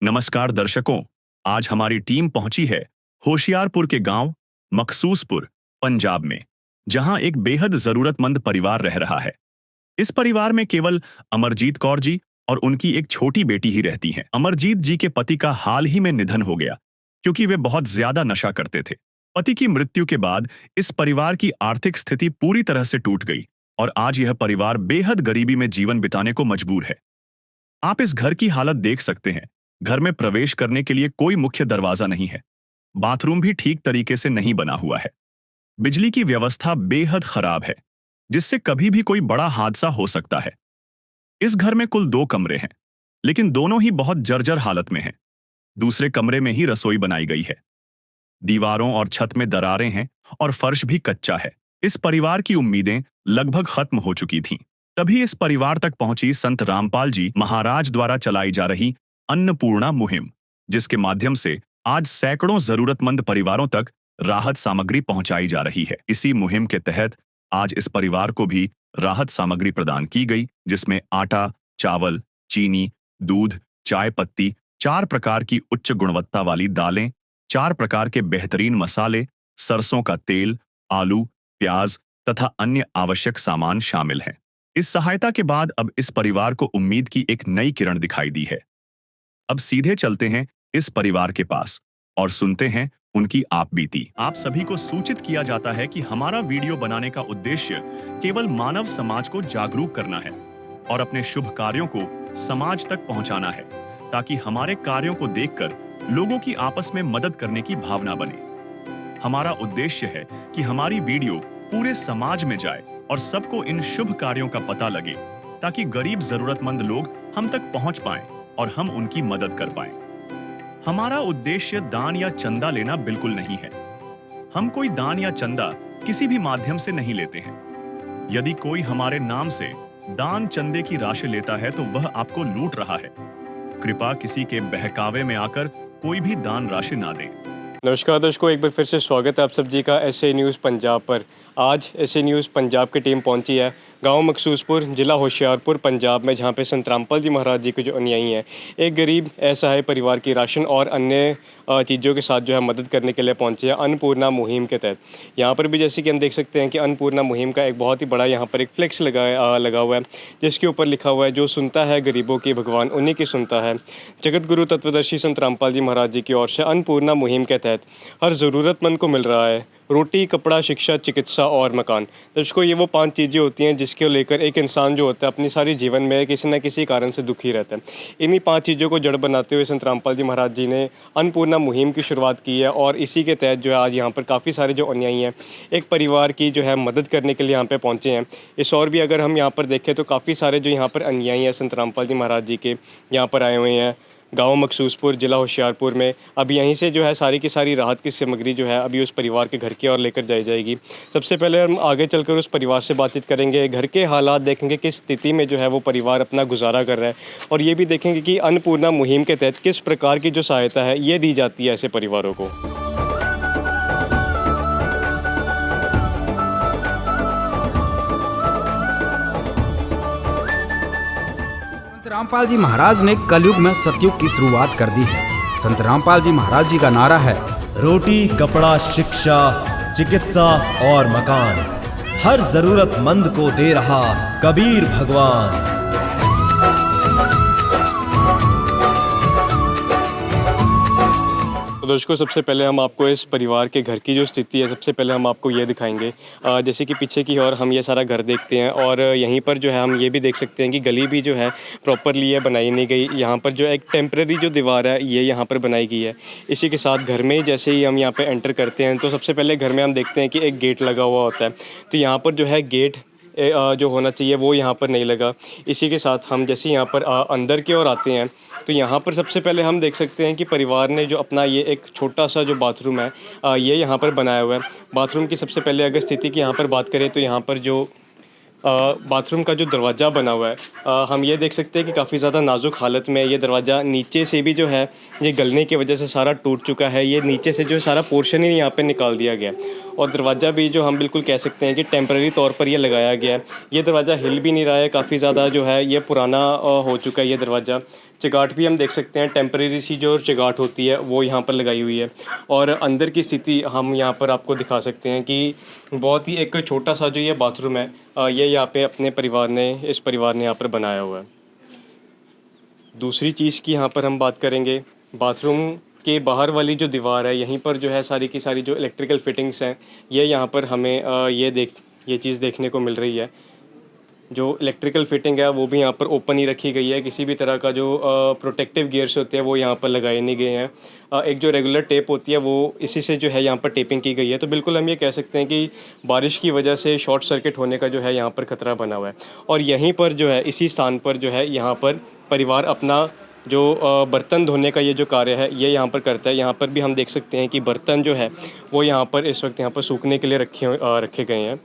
नमस्कार दर्शकों, आज हमारी टीम पहुंची है होशियारपुर के गांव मखसूसपुर, पंजाब में, जहां एक बेहद जरूरतमंद परिवार रह रहा है। इस परिवार में केवल अमरजीत कौर जी और उनकी एक छोटी बेटी ही रहती हैं। अमरजीत जी के पति का हाल ही में निधन हो गया क्योंकि वे बहुत ज्यादा नशा करते थे। पति की मृत्यु के बाद इस परिवार की आर्थिक स्थिति पूरी तरह से टूट गई और आज यह परिवार बेहद गरीबी में जीवन बिताने को मजबूर है। आप इस घर की हालत देख सकते हैं। घर में प्रवेश करने के लिए कोई मुख्य दरवाजा नहीं है। बाथरूम भी ठीक तरीके से नहीं बना हुआ है। बिजली की व्यवस्था बेहद खराब है, जिससे कभी भी कोई बड़ा हादसा हो सकता है। इस घर में कुल 2 कमरे हैं, लेकिन दोनों ही बहुत जर्जर हालत में हैं। दूसरे कमरे में ही रसोई बनाई गई है। दीवारों और छत में दरारें हैं और फर्श भी कच्चा है। इस परिवार की उम्मीदें लगभग खत्म हो चुकी थीं। तभी इस परिवार तक पहुंची संत रामपाल जी महाराज द्वारा चलाई जा रही अन्नपूर्णा मुहिम, जिसके माध्यम से आज सैकड़ों जरूरतमंद परिवारों तक राहत सामग्री पहुंचाई जा रही है। इसी मुहिम के तहत आज इस परिवार को भी राहत सामग्री प्रदान की गई, जिसमें आटा, चावल, चीनी, दूध, चाय पत्ती, 4 प्रकार की उच्च गुणवत्ता वाली दालें, 4 प्रकार के बेहतरीन मसाले, सरसों का तेल, आलू, प्याज तथा अन्य आवश्यक सामान शामिल हैं। इस सहायता के बाद अब इस परिवार को उम्मीद की एक नई किरण दिखाई दी है। अब सीधे चलते हैं इस परिवार के पास और सुनते हैं उनकी आप बीती। आप सभी को सूचित किया जाता है कि हमारा वीडियो बनाने का उद्देश्य केवल मानव समाज को जागरूक करना है और अपने शुभ कार्यों को समाज तक पहुंचाना है, ताकि हमारे कार्यों को देखकर लोगों की आपस में मदद करने की भावना बने। हमारा उद्देश्य है कि हमारी वीडियो पूरे समाज में जाए और सबको इन शुभ कार्यों का पता लगे, ताकि गरीब जरूरतमंद लोग हम तक पहुंच पाएं और हम उनकी मदद कर पाएं। हमारा उद्देश्य दान या चंदा लेना बिल्कुल नहीं है। हम कोई दान या चंदा किसी भी माध्यम से नहीं लेते हैं। यदि कोई हमारे नाम से दान चंदे की राशि लेता है तो वह आपको लूट रहा है। कृपया किसी के बहकावे में आकर कोई भी दान राशि ना दें। नमस्कार दर्शकों, एक बार फिर से स्वागत है आप सब जी का एसए न्यूज़ पंजाब पर। आज एसए न्यूज़ पंजाब की टीम पहुंची है गांव मखसूसपुर, ज़िला होशियारपुर, पंजाब में, जहां पे संत रामपाल जी महाराज जी के जो अनुयायी हैं, एक गरीब असहाय परिवार की राशन और अन्य चीज़ों के साथ जो है मदद करने के लिए पहुंचे हैं अन्नपूर्णा मुहिम के तहत। यहाँ पर भी जैसे कि हम देख सकते हैं कि अन्नपूर्णा मुहिम का एक बहुत ही बड़ा यहाँ पर एक फ्लेक्स लगा हुआ है, जिसके ऊपर लिखा हुआ है, जो सुनता है गरीबों की भगवान उन्हीं की सुनता है। जगत गुरु तत्वदर्शी संत रामपाल जी महाराज जी की ओर से अन्नपूर्णा मुहिम के तहत हर ज़रूरतमंद को मिल रहा है रोटी, कपड़ा, शिक्षा, चिकित्सा और मकान। दर्शकों, ये वो 5 चीज़ें होती हैं जिसको लेकर एक इंसान जो होता है अपनी सारी जीवन में किसी न किसी कारण से दुखी रहता है। इन्हीं 5 चीज़ों को जड़ बनाते हुए संत रामपाल जी महाराज जी ने अन्नपूर्णा मुहिम की शुरुआत की है और इसी के तहत जो है आज यहाँ पर काफ़ी सारे जो अनुयायी हैं एक परिवार की जो है मदद करने के लिए यहाँ पर पहुँचे हैं। इस और भी अगर हम यहाँ पर देखें तो काफ़ी सारे जो यहाँ पर अनुयायी हैं संत रामपाल जी महाराज जी के यहाँ पर आए हुए हैं गांव मखसूसपुर, ज़िला होशियारपुर में। अब यहीं से जो है सारी की सारी राहत की सामग्री जो है अभी उस परिवार के घर की ओर लेकर जाई जाएगी। सबसे पहले हम आगे चलकर उस परिवार से बातचीत करेंगे, घर के हालात देखेंगे, किस स्थिति में जो है वो परिवार अपना गुजारा कर रहा है, और ये भी देखेंगे कि अन्नपूर्णा मुहिम के तहत किस प्रकार की जो सहायता है ये दी जाती है ऐसे परिवारों को। रामपाल जी महाराज ने कलयुग में सतयुग की शुरुआत कर दी है। संत रामपाल जी महाराज जी का नारा है, रोटी, कपड़ा, शिक्षा, चिकित्सा और मकान, हर जरूरतमंद को दे रहा कबीर भगवान। तो दर्शकों, सबसे पहले हम आपको इस परिवार के घर की जो स्थिति है सबसे पहले हम आपको ये दिखाएंगे। जैसे कि पीछे की ओर हम ये सारा घर देखते हैं और यहीं पर जो है हम ये भी देख सकते हैं कि गली भी जो है प्रॉपरली है बनाई नहीं गई। यहाँ पर जो एक टेम्परेरी जो दीवार है ये यहाँ पर बनाई गई है। इसी के साथ घर में जैसे ही हम यहाँ पर एंटर करते हैं तो सबसे पहले घर में हम देखते हैं कि एक गेट लगा हुआ होता है। तो यहाँ पर जो है गेट जो होना चाहिए वो यहाँ पर नहीं लगा। इसी के साथ हम जैसे यहाँ पर अंदर की ओर आते हैं तो यहाँ पर सबसे पहले हम देख सकते हैं कि परिवार ने जो अपना ये एक छोटा सा जो बाथरूम है ये यहाँ पर बनाया हुआ है। बाथरूम की सबसे पहले अगर स्थिति की यहाँ पर बात करें तो यहाँ पर जो बाथरूम का जो दरवाज़ा बना हुआ है हम ये देख सकते हैं कि काफ़ी ज़्यादा नाजुक हालत में ये दरवाज़ा नीचे से भी जो है ये गलने की वजह से सारा टूट चुका है। ये नीचे से जो सारा पोर्शन ही यहाँ पे निकाल दिया गया। और दरवाज़ा भी जो हम बिल्कुल कह सकते हैं कि टेम्परेरी तौर पर ये लगाया गया है। ये दरवाज़ा हिल भी नहीं रहा है, काफ़ी ज़्यादा जो है ये पुराना हो चुका है ये दरवाज़ा। चगाट भी हम देख सकते हैं, टेम्परेरी सी जो चगाट होती है वो यहाँ पर लगाई हुई है। और अंदर की स्थिति हम यहाँ पर आपको दिखा सकते हैं कि बहुत ही एक छोटा सा जो ये बाथरूम है ये यहाँ पे अपने इस परिवार ने यहाँ पर बनाया हुआ है। दूसरी चीज़ की यहाँ पर हम बात करेंगे, बाथरूम के बाहर वाली जो दीवार है यहीं पर जो है सारी की सारी जो इलेक्ट्रिकल फिटिंग्स हैं ये यहाँ पर हमें ये चीज़ देखने को मिल रही है। जो इलेक्ट्रिकल फिटिंग है वो भी यहाँ पर ओपन ही रखी गई है, किसी भी तरह का जो प्रोटेक्टिव गियर्स होते हैं वो यहाँ पर लगाए नहीं गए हैं। एक जो रेगुलर टेप होती है वो इसी से जो है यहाँ पर टेपिंग की गई है। तो बिल्कुल हम ये कह सकते हैं कि बारिश की वजह से शॉर्ट सर्किट होने का जो है यहाँ पर ख़तरा बना हुआ है। और यहीं पर जो है इसी स्थान पर जो है यहाँ पर परिवार अपना जो बर्तन धोने का ये जो कार्य है ये यहाँ पर करता है। यहाँ पर भी हम देख सकते हैं कि बर्तन जो है वो यहाँ पर इस वक्त यहाँ पर सूखने के लिए रखे गए हैं।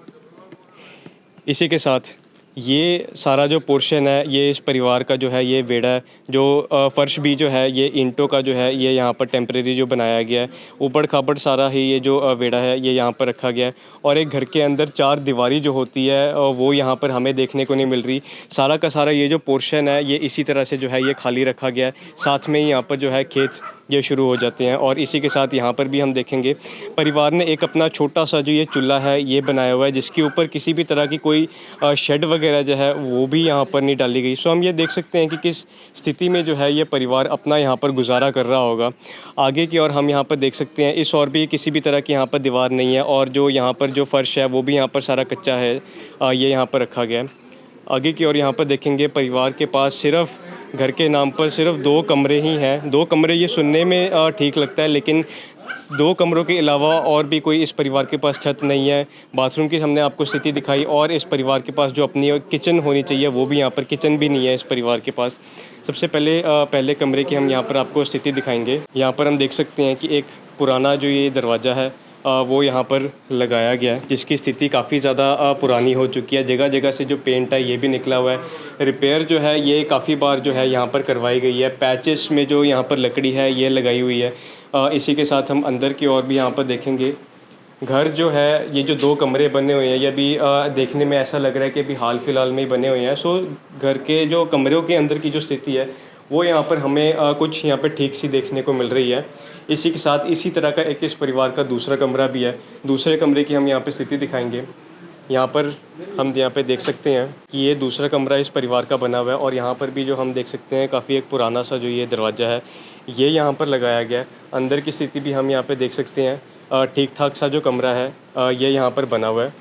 इसी के साथ ये सारा जो पोर्शन है ये इस परिवार का जो है ये वेड़ा है। जो फ़र्श भी जो है ये ईंटों का जो है ये यहाँ पर टेम्परेरी जो बनाया गया है। ऊबड़ खाबड़ सारा ही ये जो वेड़ा है ये यहाँ पर रखा गया है। और एक घर के अंदर चार दीवारी जो होती है वो यहाँ पर हमें देखने को नहीं मिल रही। सारा का सारा ये जो पोर्शन है ये इसी तरह से जो है ये खाली रखा गया है। साथ में ही यहाँ पर जो है खेत ये शुरू हो जाते हैं। और इसी के साथ यहाँ पर भी हम देखेंगे परिवार ने एक अपना छोटा सा जो ये चूल्हा है ये बनाया हुआ है, जिसके ऊपर किसी भी तरह की कोई शेड वगैरह जो है वो भी यहाँ पर नहीं डाली गई। सो हम ये देख सकते हैं कि किस स्थिति में जो है ये परिवार अपना यहाँ पर गुजारा कर रहा होगा। आगे की ओर हम यहाँ पर देख सकते हैं इस और भी किसी भी तरह की यहाँ पर दीवार नहीं है। और जो यहाँ पर जो फ़र्श है वो भी यहाँ पर सारा कच्चा है, ये यहाँ पर रखा गया है। आगे की ओर यहाँ पर देखेंगे परिवार के पास सिर्फ घर के नाम पर सिर्फ 2 कमरे ही हैं। 2 कमरे ये सुनने में ठीक लगता है, लेकिन 2 कमरों के अलावा और भी कोई इस परिवार के पास छत नहीं है। बाथरूम की हमने आपको स्थिति दिखाई, और इस परिवार के पास जो अपनी किचन होनी चाहिए वो भी यहाँ पर किचन भी नहीं है इस परिवार के पास। सबसे पहले कमरे की हम यहाँ पर आपको स्थिति दिखाएंगे। यहाँ पर हम देख सकते हैं कि एक पुराना जो ये दरवाज़ा है वो यहाँ पर लगाया गया है, जिसकी स्थिति काफ़ी ज़्यादा पुरानी हो चुकी है। जगह जगह से जो पेंट है ये भी निकला हुआ है। रिपेयर जो है ये काफ़ी बार जो है यहाँ पर करवाई गई है। पैचेस में जो यहाँ पर लकड़ी है ये लगाई हुई है। इसी के साथ हम अंदर की ओर भी यहाँ पर देखेंगे। घर जो है ये जो 2 कमरे बने हुए हैं ये अभी देखने में ऐसा लग रहा है कि अभी हाल फिलहाल में ही बने हुए हैं। सो घर के जो कमरों के अंदर की जो स्थिति है वो यहाँ पर हमें कुछ यहाँ पर ठीक सी देखने को मिल रही है। इसी के साथ इसी तरह का एक इस परिवार का दूसरा कमरा भी है। दूसरे कमरे की हम यहाँ पे स्थिति दिखाएंगे। यहाँ पर हम यहाँ पे देख सकते हैं कि ये दूसरा कमरा इस परिवार का बना हुआ है। और यहाँ पर भी जो हम देख सकते हैं काफ़ी एक पुराना सा जो ये दरवाज़ा है ये यहाँ पर लगाया गया है। अंदर की स्थिति भी हम यहाँ पे देख सकते हैं। ठीक ठाक सा जो कमरा है ये यहाँ पर बना हुआ है।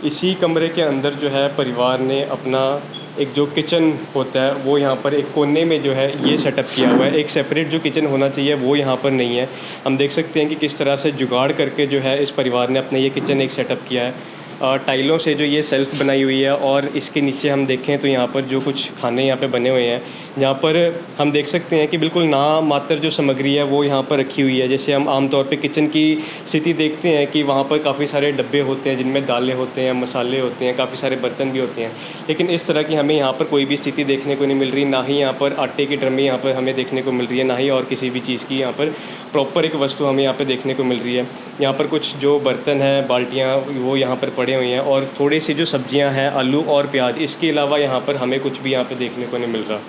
इसी कमरे के अंदर जो है परिवार ने अपना एक जो किचन होता है वो यहाँ पर एक कोने में जो है ये सेटअप किया हुआ है। एक सेपरेट जो किचन होना चाहिए वो यहाँ पर नहीं है। हम देख सकते हैं कि किस तरह से जुगाड़ करके जो है इस परिवार ने अपना ये किचन एक सेटअप किया है। टाइलों से जो ये सेल्फ़ बनाई हुई है, और इसके नीचे हम देखें तो यहाँ पर जो कुछ खाने यहाँ पे बने हुए हैं, यहाँ पर हम देख सकते हैं कि बिल्कुल ना मात्र जो सामग्री है वो यहाँ पर रखी हुई है। जैसे हम आमतौर पे किचन की स्थिति देखते हैं कि वहाँ पर काफ़ी सारे डब्बे होते हैं जिनमें दालें होते हैं, मसाले होते हैं, काफ़ी सारे बर्तन भी होते हैं। लेकिन इस तरह की हमें यहाँ पर कोई भी स्थिति देखने को नहीं मिल रही। ना ही यहाँ पर आटे की ड्रमी यहाँ पर हमें देखने को मिल रही है, ना ही और किसी भी चीज़ की यहाँ पर प्रॉपर एक वस्तु हमें यहाँ पर देखने को मिल रही है। यहाँ पर कुछ जो बर्तन है, बाल्टियाँ, वो यहाँ पर पड़े हुए हैं, और थोड़ी सी जो सब्जियाँ हैं, आलू और प्याज, इसके अलावा यहाँ पर हमें कुछ भी यहाँ पर देखने को नहीं मिल रहा।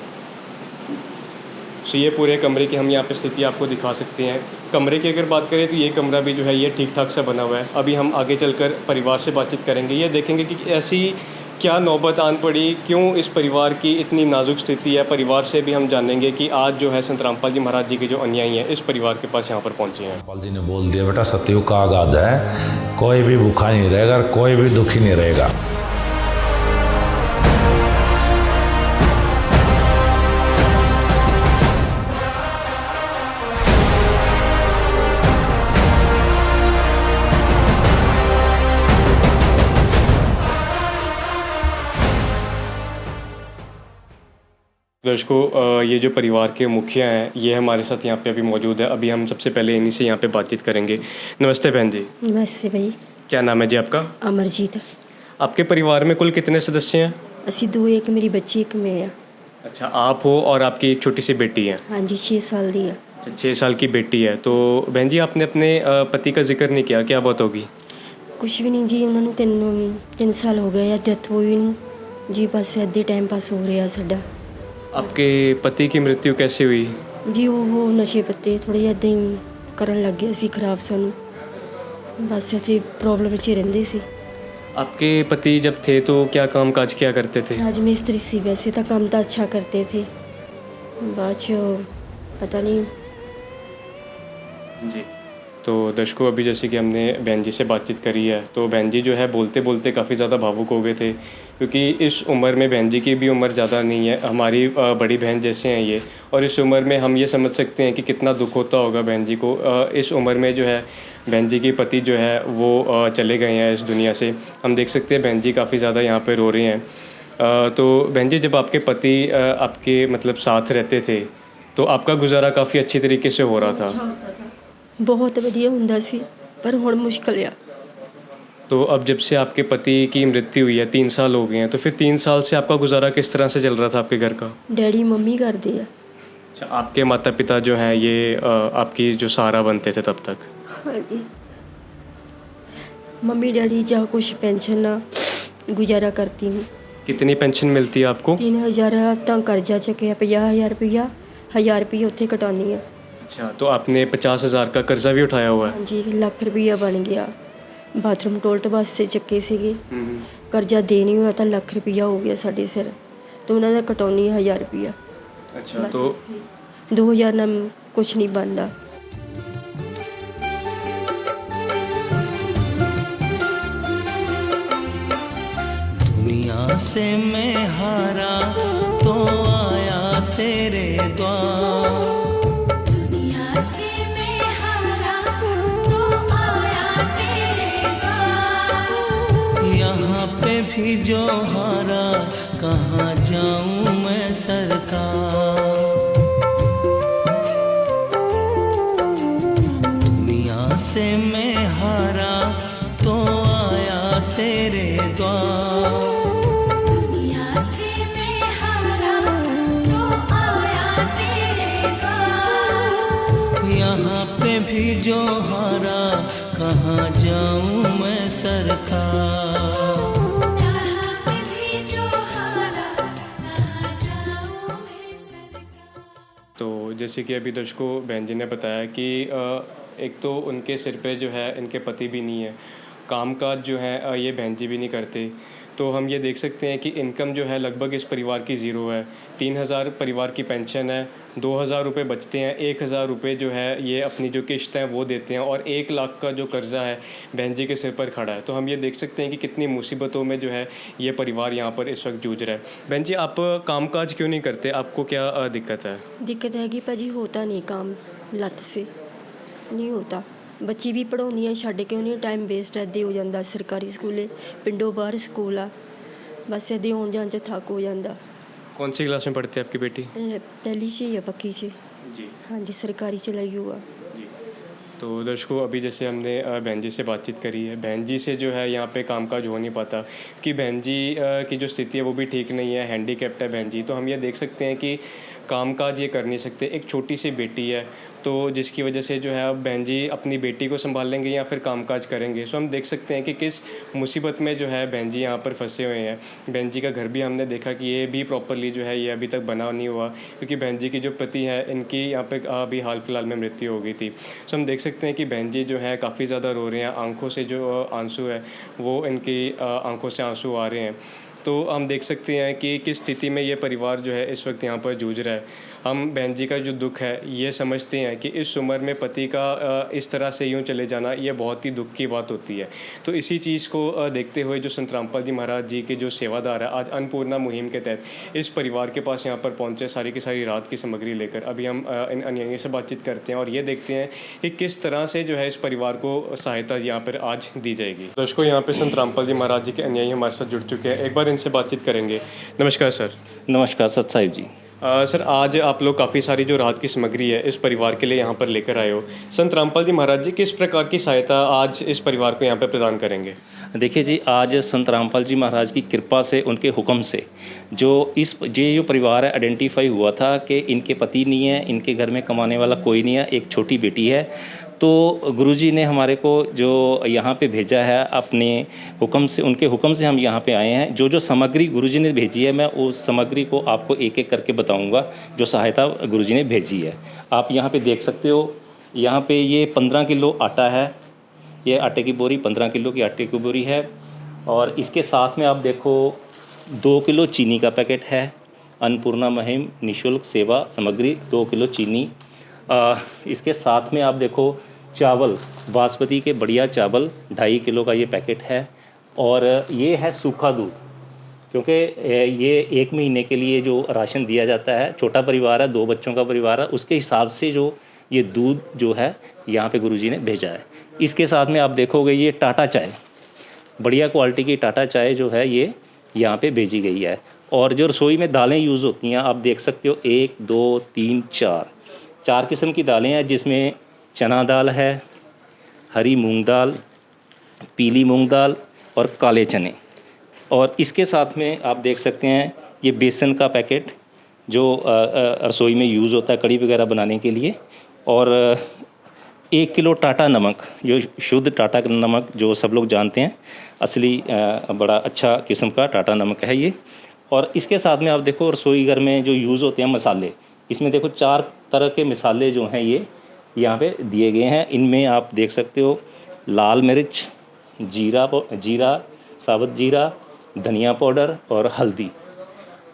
सो ये पूरे कमरे की हम यहाँ पे स्थिति आपको दिखा सकते हैं। कमरे की अगर बात करें तो ये कमरा भी जो है ये ठीक ठाक सा बना हुआ है। अभी हम आगे चलकर परिवार से बातचीत करेंगे, ये देखेंगे कि ऐसी क्या नौबत आन पड़ी, क्यों इस परिवार की इतनी नाजुक स्थिति है। परिवार से भी हम जानेंगे कि आज जो है संत रामपाल जी महाराज जी के जो अनुयायी हैं इस परिवार के पास यहाँ पर पहुँचे हैं। रामपाल जी ने बोल दिया, बेटा सतयुग का आगाज है, कोई भी भूखा नहीं रहेगा, कोई भी दुखी नहीं रहेगा। दर्शकों, ये जो परिवार के मुखिया हैं ये हमारे साथ यहाँ पे अभी मौजूद है। अभी हम सबसे पहले इन्हीं से यहाँ पे बातचीत करेंगे। नमस्ते बहन जी। नमस्ते भाई। क्या नाम है जी आपका? अमरजीत। आपके परिवार में कुल कितने सदस्य हैं? असी 2, एक मेरी बच्ची, एक मैं है। अच्छा, आप हो और आपकी एक छोटी सी बेटी है। हाँ जी, 6 साल दी है। 6 साल की बेटी है। तो बहन जी आपने अपने पति का जिक्र नहीं किया, क्या बात होगी? ਕੁਛ ਵੀ ਨਹੀਂ ਜੀ, ਉਹਨਾਂ ਨੂੰ 3 ਸਾਲ ਹੋ ਗਏ ਆ ਡੈਥ ਹੋਈ ਨੂੰ ਜੀ। ਬਸ ਇੱਦਾਂ ਟਾਈਮ ਪਾਸ ਹੋ ਰਿਹਾ ਸਾਡਾ आपके पति की मृत्यु कैसे हुई? ਜੀ। ਉਹ ਨਸ਼ੇ ਪੱਤੇ ਥੋੜ੍ਹੇ ਜਿਹਾ ਇੱਦਾਂ ਹੀ ਕਰਨ ਲੱਗ ਗਿਆ ਸੀ ਖਰਾਬ ਸਾਨੂੰ। ਬਸ ਇੱਥੇ ਪ੍ਰੋਬਲਮ 'ਚ ਹੀ ਰਹਿੰਦੇ ਸੀ। आपके पति जब थे तो क्या काम काज किया करते थे? ਰਾਜ ਮਿਸਤਰੀ ਸੀ, ਵੈਸੇ ਤਾਂ ਕੰਮ ਤਾਂ ਅੱਛਾ करते थे। बाद पता नहीं। जी। तो दर्शकों अभी जैसे कि हमने बहन जी से बातचीत करी है, तो बहन जी जो है बोलते बोलते काफ़ी ज़्यादा भावुक हो गए थे, क्योंकि इस उम्र में बहन जी की भी उम्र ज़्यादा नहीं है, हमारी बड़ी बहन जैसे हैं ये। और इस उम्र में हम ये समझ सकते हैं कि कितना दुख होता होगा बहन जी को। इस उम्र में जो है बहन जी के पति जो है वो चले गए हैं इस दुनिया से। हम देख सकते हैं बहन जी काफ़ी ज़्यादा यहाँ पर रो रही हैं। तो बहन जी जब आपके पति आपके मतलब साथ रहते थे तो आपका गुजारा काफ़ी अच्छी तरीके से हो रहा था? ਬਹੁਤ ਵਧੀਆ ਹੁੰਦਾ ਸੀ, ਪਰ ਹੁਣ ਮੁਸ਼ਕਲ ਆ। तो अब जब से आपके पति की मृत्यु हुई है, 3 साल हो गए हैं, तो फिर 3 साल से आपका गुजारा किस तरह से चल रहा था आपके घर का? ਡੈਡੀ ਮੰਮੀ ਕਰਦੇ ਆ। अच्छा, आपके माता पिता जो हैं ये आपकी जो सहारा बनते थे तब तक? ਹਾਂਜੀ, ਮੰਮੀ ਡੈਡੀ ਜਾਂ ਕੁਛ ਪੈਨਸ਼ਨ ਨਾਲ ਗੁਜ਼ਾਰਾ ਕਰਤੀ ਹੂੰ। कितनी पेंशन मिलती है आपको? 3000 ਤਾਂ ਕਰਜ਼ਾ ਚੱਕਿਆ, 50000 ਰੁਪਈਆ, 1000 ਰੁਪਈਆ ਉੱਥੇ ਕਟਾਉਂਦੀ ਆ। अच्छा, तो आपने 50,000 का कर्जा भी उठाया हुआ है? ਹਾਂਜੀ, ਲੱਖ ਰੁਪਈਆ ਬਣ ਗਿਆ। ਬਾਥਰੂਮ ਟੋਇਲਟ ਵਾਸਤੇ ਚੱਕੇ ਸੀਗੇ, ਕਰਜ਼ਾ ਦੇ ਨਹੀਂ ਹੋਇਆ ਤਾਂ ਲੱਖ ਰੁਪਈਆ ਹੋ ਗਿਆ ਸਾਡੇ ਸਿਰ। ਤਾਂ ਉਹਨਾਂ ਦਾ ਕਟਾਉਣੀ 1000 ਰੁਪਈਆ। अच्छा, तो 2000 ਨਾਲ ਕੁਛ ਨਹੀਂ ਬਣਦਾ। दुनिया से मैं हारा तो आया तेरे द्वार। दुनिया से मैं हारा तो आया तेरे द्वार। यहाँ पे भी जो हारा कहाँ जाऊँ मैं सरकार। दुनिया से मैं हारा तो आया तेरे द्वार। दुनिया से मैं हारा तो आया तेरे द्वार। यहाँ पे भी जो हारा कहाँ जाऊँ मैं सरकार। यहाँ पे भी जो हारा कहाँ जाऊँ मैं सरकार। तो जैसे कि अभी दर्शकों बहन जी ने बताया कि एक तो उनके सिर पे जो है इनके पति भी नहीं है, कामकाज जो है ये बहन जी भी नहीं करते। तो हम ये देख सकते हैं कि इनकम जो है लगभग इस परिवार की ज़ीरो है। 3000 परिवार की पेंशन है, 2000 रुपये बचते हैं, 1000 रुपये जो है ये अपनी जो किस्त है वो देते हैं, और 1 लाख का जो कर्ज़ा है बहन जी के सिर पर खड़ा है। तो हम ये देख सकते हैं कि कितनी मुसीबतों में जो है ये परिवार यहाँ पर इस वक्त जूझ रहा है। बहन जी आप कामकाज क्यों नहीं करते, आपको क्या दिक्कत है? ਦਿੱਕਤ ਹੈਗੀ ਭਾਜੀ, ਹੋਤਾ ਨਹੀਂ ਕੰਮ, ਲੱਤ ਸੇ ਨਹੀਂ ਹੋਤਾ। ਬੱਚੀ ਵੀ ਪੜ੍ਹਾਉਂਦੀ ਆ, ਛੱਡ ਕੇ ਉਹਨੇ ਟਾਈਮ ਵੇਸਟ ਇੱਦਾਂ ਹੋ ਜਾਂਦਾ। ਸਰਕਾਰੀ ਸਕੂਲੇ ਪਿੰਡੋਂ ਬਾਹਰ ਸਕੂਲ ਆ, ਬਸ ਇੱਦਾਂ ਆਉਣ ਜਾਣ 'ਚ ਥੱਕ ਹੋ ਜਾਂਦਾ। कौन सी क्लास में पढ़ती है आपकी बेटी? ਪਹਿਲੀ 'ਚ ਹੀ ਆ, ਪੱਕੀ 'ਚ। जी। ਹਾਂਜੀ, ਸਰਕਾਰੀ ਚ ਲਈ ਹੋਆ। तो दर्शकों अभी जैसे हमने बहन जी से बातचीत करी है, बहन जी से जो है यहाँ पे कामकाज हो नहीं पाता कि बहन जी की जो स्थिति है वो भी ठीक नहीं है, हैंडीकैप्ड है बहन जी। तो हम ये देख सकते हैं कि कामकाज ये कर नहीं सकते। एक छोटी सी बेटी है, तो जिसकी वजह से जो है अब बहन जी अपनी बेटी को संभाल लेंगे या फिर कामकाज करेंगे। सो हम देख सकते हैं कि किस मुसीबत में जो है बहन जी यहाँ पर फंसे हुए हैं। बहन जी का घर भी हमने देखा कि ये भी प्रॉपरली जो है ये अभी तक बना नहीं हुआ, क्योंकि बहन जी की जो पति है इनकी यहाँ पे अभी हाल फिलहाल में मृत्यु हो गई थी। सो हम देख सकते हैं कि बहन जी जो है काफ़ी ज़्यादा रो रहे हैं, आंखों से जो आंसू है वो इनकी आंखों से आंसू आ रहे हैं। तो हम देख सकते हैं कि किस स्थिति में ये परिवार जो है इस वक्त यहाँ पर जूझ रहा है। हम बहन जी का जो दुख है ये समझते हैं कि इस उम्र में पति का इस तरह से यूँ चले जाना ये बहुत ही दुख की बात होती है। तो इसी चीज़ को देखते हुए जो संत रामपाल जी महाराज जी के जो सेवादार है आज अन्नपूर्णा मुहिम के तहत इस परिवार के पास यहाँ पर पहुँचे सारी की सारी रात की सामग्री लेकर। अभी हम इन अनुयायियों से बातचीत करते हैं और ये देखते हैं कि किस तरह से जो है इस परिवार को सहायता यहाँ पर आज दी जाएगी। दर्शकों यहाँ पर संत रामपाल जी महाराज जी के अनुयायी हमारे साथ जुड़ चुके हैं, एक बार इनसे बातचीत करेंगे। नमस्कार सर। नमस्कार सत साहिब जी। सर आज आप लोग काफ़ी सारी जो राहत की सामग्री है इस परिवार के लिए यहाँ पर लेकर आए हो। संत रामपाल जी महाराज जी किस प्रकार की सहायता आज इस परिवार को यहाँ पर प्रदान करेंगे? देखिए जी, आज संत रामपाल जी महाराज की कृपा से, उनके हुक्म से जो ये जो परिवार है आइडेंटिफाई हुआ था कि इनके पति नहीं है, इनके घर में कमाने वाला कोई नहीं है, एक छोटी बेटी है। तो गुरुजी ने हमारे को जो यहाँ पे भेजा है अपने हुक्म से, उनके हुक्म से हम यहाँ पे आए हैं। जो जो सामग्री गुरुजी ने भेजी है, मैं उस सामग्री को आपको एक एक करके बताऊँगा जो सहायता गुरुजी ने भेजी है। आप यहाँ पे देख सकते हो, यहाँ पे ये 15 किलो आटा है, ये आटे की बोरी 15 किलो की आटे की बोरी है। और इसके साथ में आप देखो 2 किलो चीनी का पैकेट है। अन्नपूर्णा मुहिम निःशुल्क सेवा सामग्री 2 किलो चीनी। इसके साथ में आप देखो चावल, बासमती के बढ़िया चावल 2.5 किलो का ये पैकेट है। और ये है सूखा दूध, क्योंकि ये 1 महीने के लिए जो राशन दिया जाता है, छोटा परिवार है, 2 बच्चों का परिवार है, उसके हिसाब से जो ये दूध जो है यहाँ पे गुरुजी ने भेजा है। इसके साथ में आप देखोगे ये टाटा चाय, बढ़िया क्वालिटी की टाटा चाय जो है ये यहाँ पे भेजी गई है। और जो रसोई में दालें यूज़ होती हैं आप देख सकते हो, 1 2 3 4 किस्म की दालें हैं, जिसमें चना दाल है, हरी मूंग दाल, पीली मूंग दाल और काले चने। और इसके साथ में आप देख सकते हैं ये बेसन का पैकेट जो रसोई में यूज़ होता है कढ़ी वगैरह बनाने के लिए। और 1 किलो टाटा नमक, जो शुद्ध टाटा नमक जो सब लोग जानते हैं, असली बड़ा अच्छा किस्म का टाटा नमक है ये। और इसके साथ में आप देखो रसोई घर में जो यूज़ होते हैं मसाले, इसमें देखो 4 तरह के मसाले जो हैं ये यहाँ पे दिए गए हैं। इनमें आप देख सकते हो लाल मिर्च, जीरा, साबुत जीरा, धनिया पाउडर और हल्दी।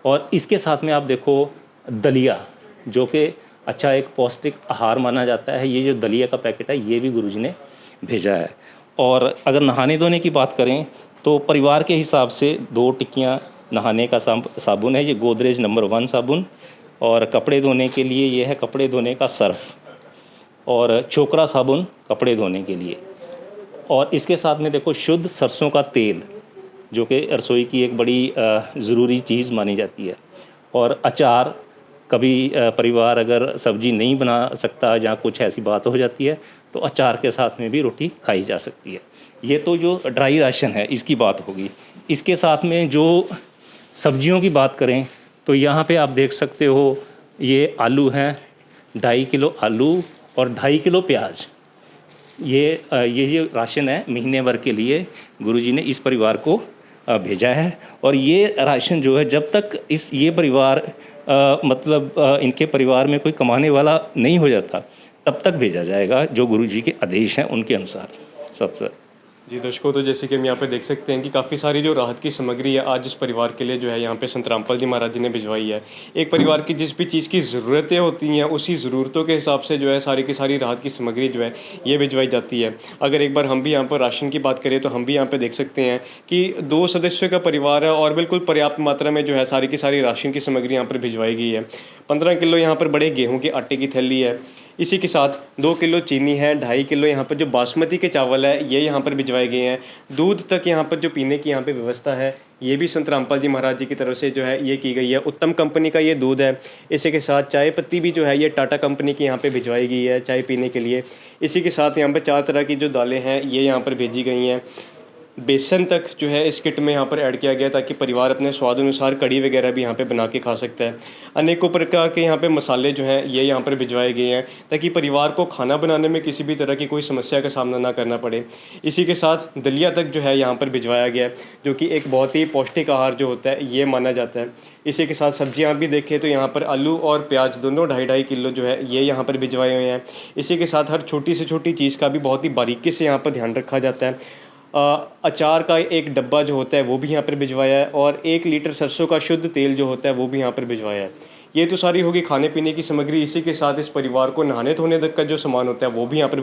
और इसके साथ में आप देखो दलिया, जो कि अच्छा एक पौष्टिक आहार माना जाता है। ये जो दलिया का पैकेट है ये भी गुरुजी ने भेजा है। और अगर नहाने धोने की बात करें तो परिवार के हिसाब से 2 टिक्कियाँ नहाने का साबुन है, ये गोदरेज नंबर 1 साबुन। और कपड़े धोने के लिए ये है कपड़े धोने का सर्फ और चोकरा साबुन कपड़े धोने के लिए। और इसके साथ में देखो शुद्ध सरसों का तेल, जो कि रसोई की एक बड़ी ज़रूरी चीज़ मानी जाती है। और अचार, कभी परिवार अगर सब्जी नहीं बना सकता या कुछ ऐसी बात हो जाती है तो अचार के साथ में भी रोटी खाई जा सकती है। ये तो जो ड्राई राशन है इसकी बात होगी। इसके साथ में जो सब्जियों की बात करें तो यहाँ पे आप देख सकते हो ये आलू हैं, 2.5 किलो आलू और 2.5 किलो प्याज। ये जो राशन है महीने भर के लिए गुरुजी ने इस परिवार को भेजा है। और ये राशन जो है जब तक ये परिवार इनके परिवार में कोई कमाने वाला नहीं हो जाता तब तक भेजा जाएगा, जो गुरुजी के आदेश हैं उनके अनुसार। सर जी दर्शकों, तो जैसे कि हम यहाँ पे देख सकते हैं कि काफ़ी सारी जो राहत की सामग्री है आज इस परिवार के लिए जो है यहाँ पे संत रामपाल जी महाराज जी ने भिजवाई है। एक परिवार की जिस भी चीज़ की ज़रूरतें होती हैं उसी ज़रूरतों के हिसाब से जो है सारी की सारी राहत की सामग्री जो है ये भिजवाई जाती है। अगर एक बार हम भी यहाँ पर राशन की बात करें तो हम भी यहाँ पर देख सकते हैं कि 2 सदस्यों का परिवार है और बिल्कुल पर्याप्त मात्रा में जो है सारी की सारी राशन की सामग्री यहाँ पर भिजवाई गई है। 15 किलो यहाँ पर बड़े गेहूँ के आटे की थैली है, इसी के साथ 2 किलो चीनी है, 2.5 किलो यहाँ पर जो बासमती के चावल है ये यहाँ पर भिजवाए गए हैं। दूध तक यहाँ पर जो पीने की यहाँ पे व्यवस्था है ये भी संत रामपाल जी महाराज जी की तरफ से जो है ये की गई है। उत्तम कंपनी का ये दूध है। इसी के साथ चाय पत्ती भी जो है ये टाटा कंपनी की यहाँ पे भिजवाई गई है चाय पीने के लिए। इसी के साथ यहाँ पर 4 तरह की जो दालें हैं ये यहाँ पर भेजी गई हैं। बेसन तक जो है इस किट में यहाँ पर ऐड किया गया ताकि परिवार अपने स्वाद अनुसार कड़ी वगैरह भी यहाँ पे बना के खा सकता है। अनेकों प्रकार के यहाँ पे मसाले जो हैं ये यहाँ पर भिजवाए गए हैं ताकि परिवार को खाना बनाने में किसी भी तरह की कोई समस्या का सामना ना करना पड़े। इसी के साथ दलिया तक जो है यहाँ पर भिजवाया गया है, जो कि एक बहुत ही पौष्टिक आहार जो होता है ये माना जाता है। इसी के साथ सब्जियाँ भी देखें तो यहाँ पर आलू और प्याज दोनों 2.5 किलो जो है ये यहाँ पर भिजवाए हुए हैं। इसी के साथ हर छोटी से छोटी चीज़ का भी बहुत ही बारीकी से यहाँ पर ध्यान रखा जाता है। अचार का एक डब्बा जो होता है वो भी यहाँ पर भिजवाया है और 1 लीटर सरसों का शुद्ध तेल जो होता है वो भी यहाँ पर भिजवाया है। ये तो सारी होगी खाने पीने की सामग्री। इसी के साथ इस परिवार को नहाने धोने तक का जो सामान होता है वो भी यहाँ पर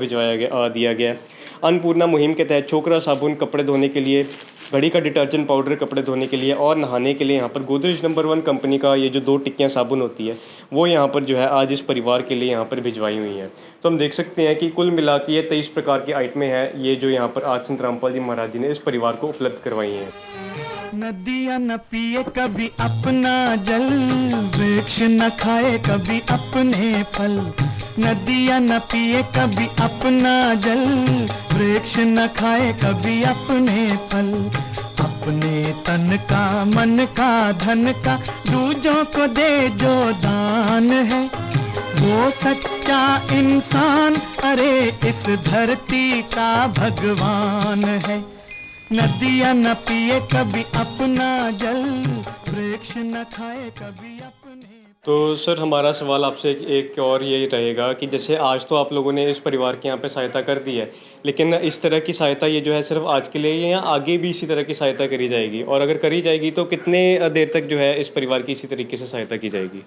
दिया गया है। अन्नपूर्णा मुहिम के तहत चोकरा साबुन कपड़े धोने के लिए, घड़ी का डिटर्जेंट पाउडर कपड़े धोने के लिए और नहाने के लिए यहाँ पर गोदरेज नंबर 1 कंपनी का ये जो 2 टिक्कियाँ साबुन होती है वो यहाँ पर जो है आज इस परिवार के लिए यहाँ पर भिजवाई हुई हैं। तो हम देख सकते हैं कि कुल मिला के ये 23 प्रकार की आइटमें हैं ये जो यहाँ पर आज संत रामपाल जी महाराज जी ने इस परिवार को उपलब्ध करवाई हैं। नदियाँ न पिए कभी अपना जल, वृक्ष न खाए कभी अपने फल। नदियाँ न पिए कभी अपना जल, वृक्ष न खाए कभी अपने फल। अपने तन का मन का धन का दूजों को दे जो दान है, वो सच्चा इंसान अरे इस धरती का भगवान है। नदियाँ न पिए कभी अपना जल, वृक्ष न खाए कभी अपने। तो सर हमारा सवाल आपसे एक और यही रहेगा कि जैसे आज तो आप लोगों ने इस परिवार की यहाँ पे सहायता कर दी है, लेकिन इस तरह की सहायता ये जो है सिर्फ आज के लिए या आगे भी इसी तरह की सहायता करी जाएगी, और अगर करी जाएगी तो कितने देर तक जो है इस परिवार की इसी तरीके से सहायता की जाएगी?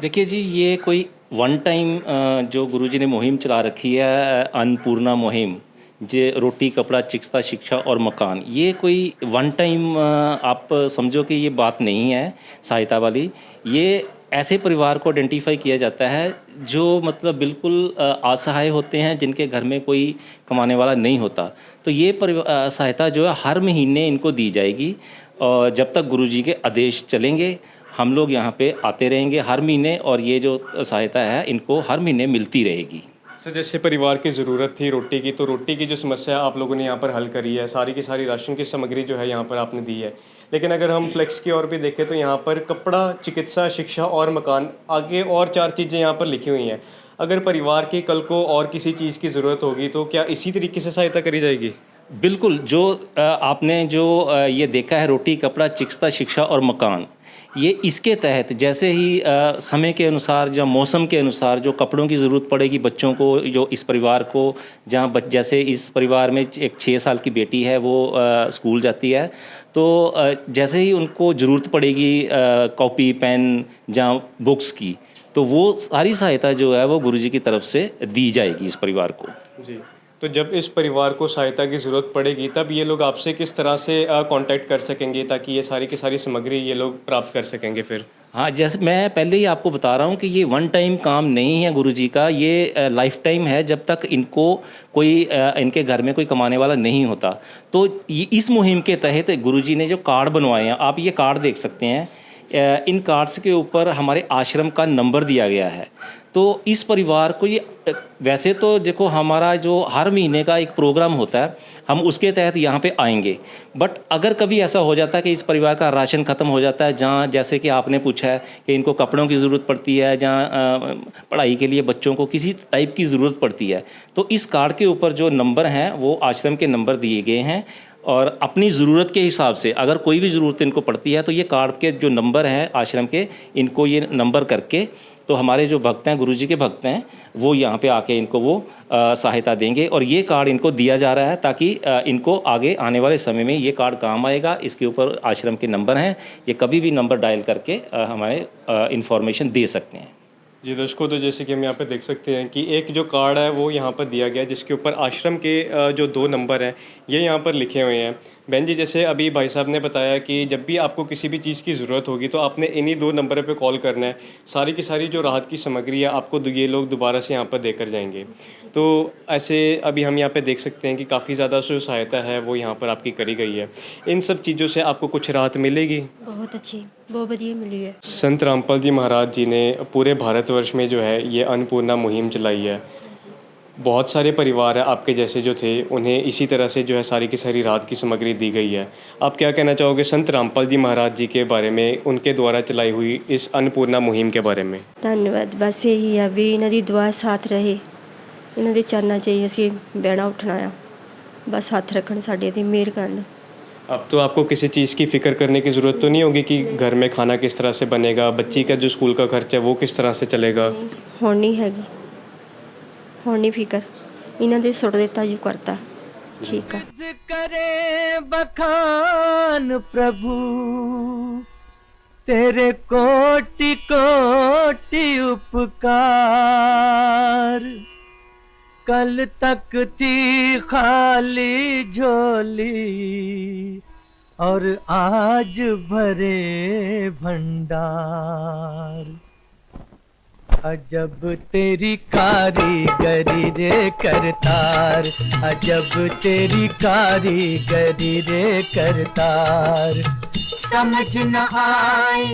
देखिए जी, ये कोई वन टाइम जो गुरुजी ने मुहिम चला रखी है, अन्नपूर्णा मुहिम, जे रोटी कपड़ा चिकित्सा शिक्षा और मकान, ये कोई वन टाइम आप समझो कि ये बात नहीं है सहायता वाली। ये ऐसे परिवार को आइडेंटिफाई किया जाता है जो मतलब बिल्कुल असहाय होते हैं, जिनके घर में कोई कमाने वाला नहीं होता। तो ये सहायता जो है हर महीने इनको दी जाएगी, और जब तक गुरुजी के आदेश चलेंगे हम लोग यहाँ पे आते रहेंगे हर महीने, और ये जो सहायता है इनको हर महीने मिलती रहेगी। सर जैसे परिवार की ज़रूरत थी रोटी की, तो रोटी की जो समस्या आप लोगों ने यहाँ पर हल करी है, सारी की सारी राशन की सामग्री जो है यहाँ पर आपने दी है। लेकिन अगर हम फ्लेक्स की ओर भी देखें तो यहाँ पर कपड़ा चिकित्सा शिक्षा और मकान, आगे और 4 चीज़ें यहाँ पर लिखी हुई हैं। अगर परिवार की कल को और किसी चीज़ की ज़रूरत होगी तो क्या इसी तरीके से सहायता करी जाएगी? बिल्कुल, जो आपने जो ये देखा है रोटी कपड़ा चिकित्सा शिक्षा और मकान, ये इसके तहत जैसे ही समय के अनुसार या मौसम के अनुसार जो कपड़ों की ज़रूरत पड़ेगी बच्चों को, जो इस परिवार को, जहाँ जैसे इस परिवार में एक 6 साल की बेटी है वो स्कूल जाती है, तो जैसे ही उनको ज़रूरत पड़ेगी कॉपी पेन या बुक्स की, तो वो सारी सहायता जो है वो गुरुजी की तरफ से दी जाएगी इस परिवार को। जी, तो जब इस परिवार को सहायता की ज़रूरत पड़ेगी तब ये लोग आपसे किस तरह से कांटेक्ट कर सकेंगे ताकि ये सारी की सारी सामग्री ये लोग प्राप्त कर सकेंगे फिर? हाँ, जैसे मैं पहले ही आपको बता रहा हूँ कि ये वन टाइम काम नहीं है गुरुजी का, ये लाइफ टाइम है जब तक इनको कोई इनके घर में कोई कमाने वाला नहीं होता। तो ये इस मुहिम के तहत गुरुजी ने जो कार्ड बनवाए हैं, आप ये कार्ड देख सकते हैं, इन कार्ड्स के ऊपर हमारे आश्रम का नंबर दिया गया है। तो इस परिवार को ये, वैसे तो देखो हमारा जो हर महीने का एक प्रोग्राम होता है, हम उसके तहत यहाँ पे आएंगे, बट अगर कभी ऐसा हो जाता है कि इस परिवार का राशन ख़त्म हो जाता है, जहाँ जैसे कि आपने पूछा है कि इनको कपड़ों की ज़रूरत पड़ती है, जहाँ पढ़ाई के लिए बच्चों को किसी टाइप की ज़रूरत पड़ती है, तो इस कार्ड के ऊपर जो नंबर हैं वो आश्रम के नंबर दिए गए हैं, और अपनी ज़रूरत के हिसाब से अगर कोई भी ज़रूरत इनको पड़ती है तो ये कार्ड के जो नंबर हैं आश्रम के, इनको ये नंबर करके तो हमारे जो भक्त हैं, गुरुजी के भक्त हैं, वो यहाँ पे आके इनको वो सहायता देंगे। और ये कार्ड इनको दिया जा रहा है ताकि इनको आगे आने वाले समय में ये कार्ड काम आएगा। इसके ऊपर आश्रम के नंबर हैं, ये कभी भी नंबर डायल करके हमारे इन्फॉर्मेशन दे सकते हैं। जी दर्शकों, तो जैसे कि हम यहाँ पे देख सकते हैं कि एक जो कार्ड है वो यहाँ पर दिया गया है, जिसके ऊपर आश्रम के जो 2 नंबर हैं ये यहाँ पर लिखे हुए हैं। बहन जी, जैसे अभी भाई साहब ने बताया कि जब भी आपको किसी भी चीज़ की ज़रूरत होगी तो आपने इन्हीं 2 नंबर पे कॉल करना है, सारी की सारी जो राहत की सामग्री है आपको ये लोग दोबारा से यहाँ पर देकर जाएंगे। तो ऐसे अभी हम यहाँ पे देख सकते हैं कि काफ़ी ज़्यादा जो सहायता है वो यहाँ पर आपकी करी गई है। इन सब चीज़ों से आपको कुछ राहत मिलेगी? बहुत अच्छी, बहुत बढ़िया मिली है। संत रामपाल जी महाराज जी ने पूरे भारतवर्ष में जो है ये अन्नपूर्णा मुहिम चलाई है। बहुत सारे परिवार है आपके जैसे जो थे, उन्हें इसी तरह से जो है सारी की सारी राहत की सामग्री दी गई है। आप क्या कहना चाहोगे संत रामपाल जी महाराज जी के बारे में, उनके द्वारा चलाई हुई इस अन्नपूर्णा मुहिम के बारे में? ਧੰਨਵਾਦ। ਬਸ ਇਹੀ ਆ ਵੀ ਇਹਨਾਂ ਦੀ ਦੁਆ ਸਾਥ ਰਹੇ, ਇਹਨਾਂ ਦੇ ਚਰਨਾਂ 'ਚ ਹੀ ਅਸੀਂ ਬਹਿਣਾ ਉੱਠਣਾ ਆ, ਬਸ ਹੱਥ ਰੱਖਣ ਸਾਡੇ ਤੇ ਮਿਹਰ ਕਰਨ। अब तो आपको किसी चीज़ की फ़िक्र करने की ज़रूरत तो नहीं होगी कि घर में खाना किस तरह से बनेगा, बच्ची का जो स्कूल का खर्च है वो किस तरह से चलेगा? ਹੁਣ ਨਹੀਂ ਹੈਗੀ, ਹੁਣ नहीं फिक्र, ਇਹਨਾਂ ਦੇ ਸੁੱਟ ਦਿੱਤਾ ਜੋ ਕਰਤਾ ठीक है। करे बखान प्रभु तेरे कोटि कोटि उपकार, कल तक थी खाली झोली और आज भरे भंडार। अजब तेरी कारीगरी रे करतार, अजब तेरी कारीगरी रे करतार। समझ न आए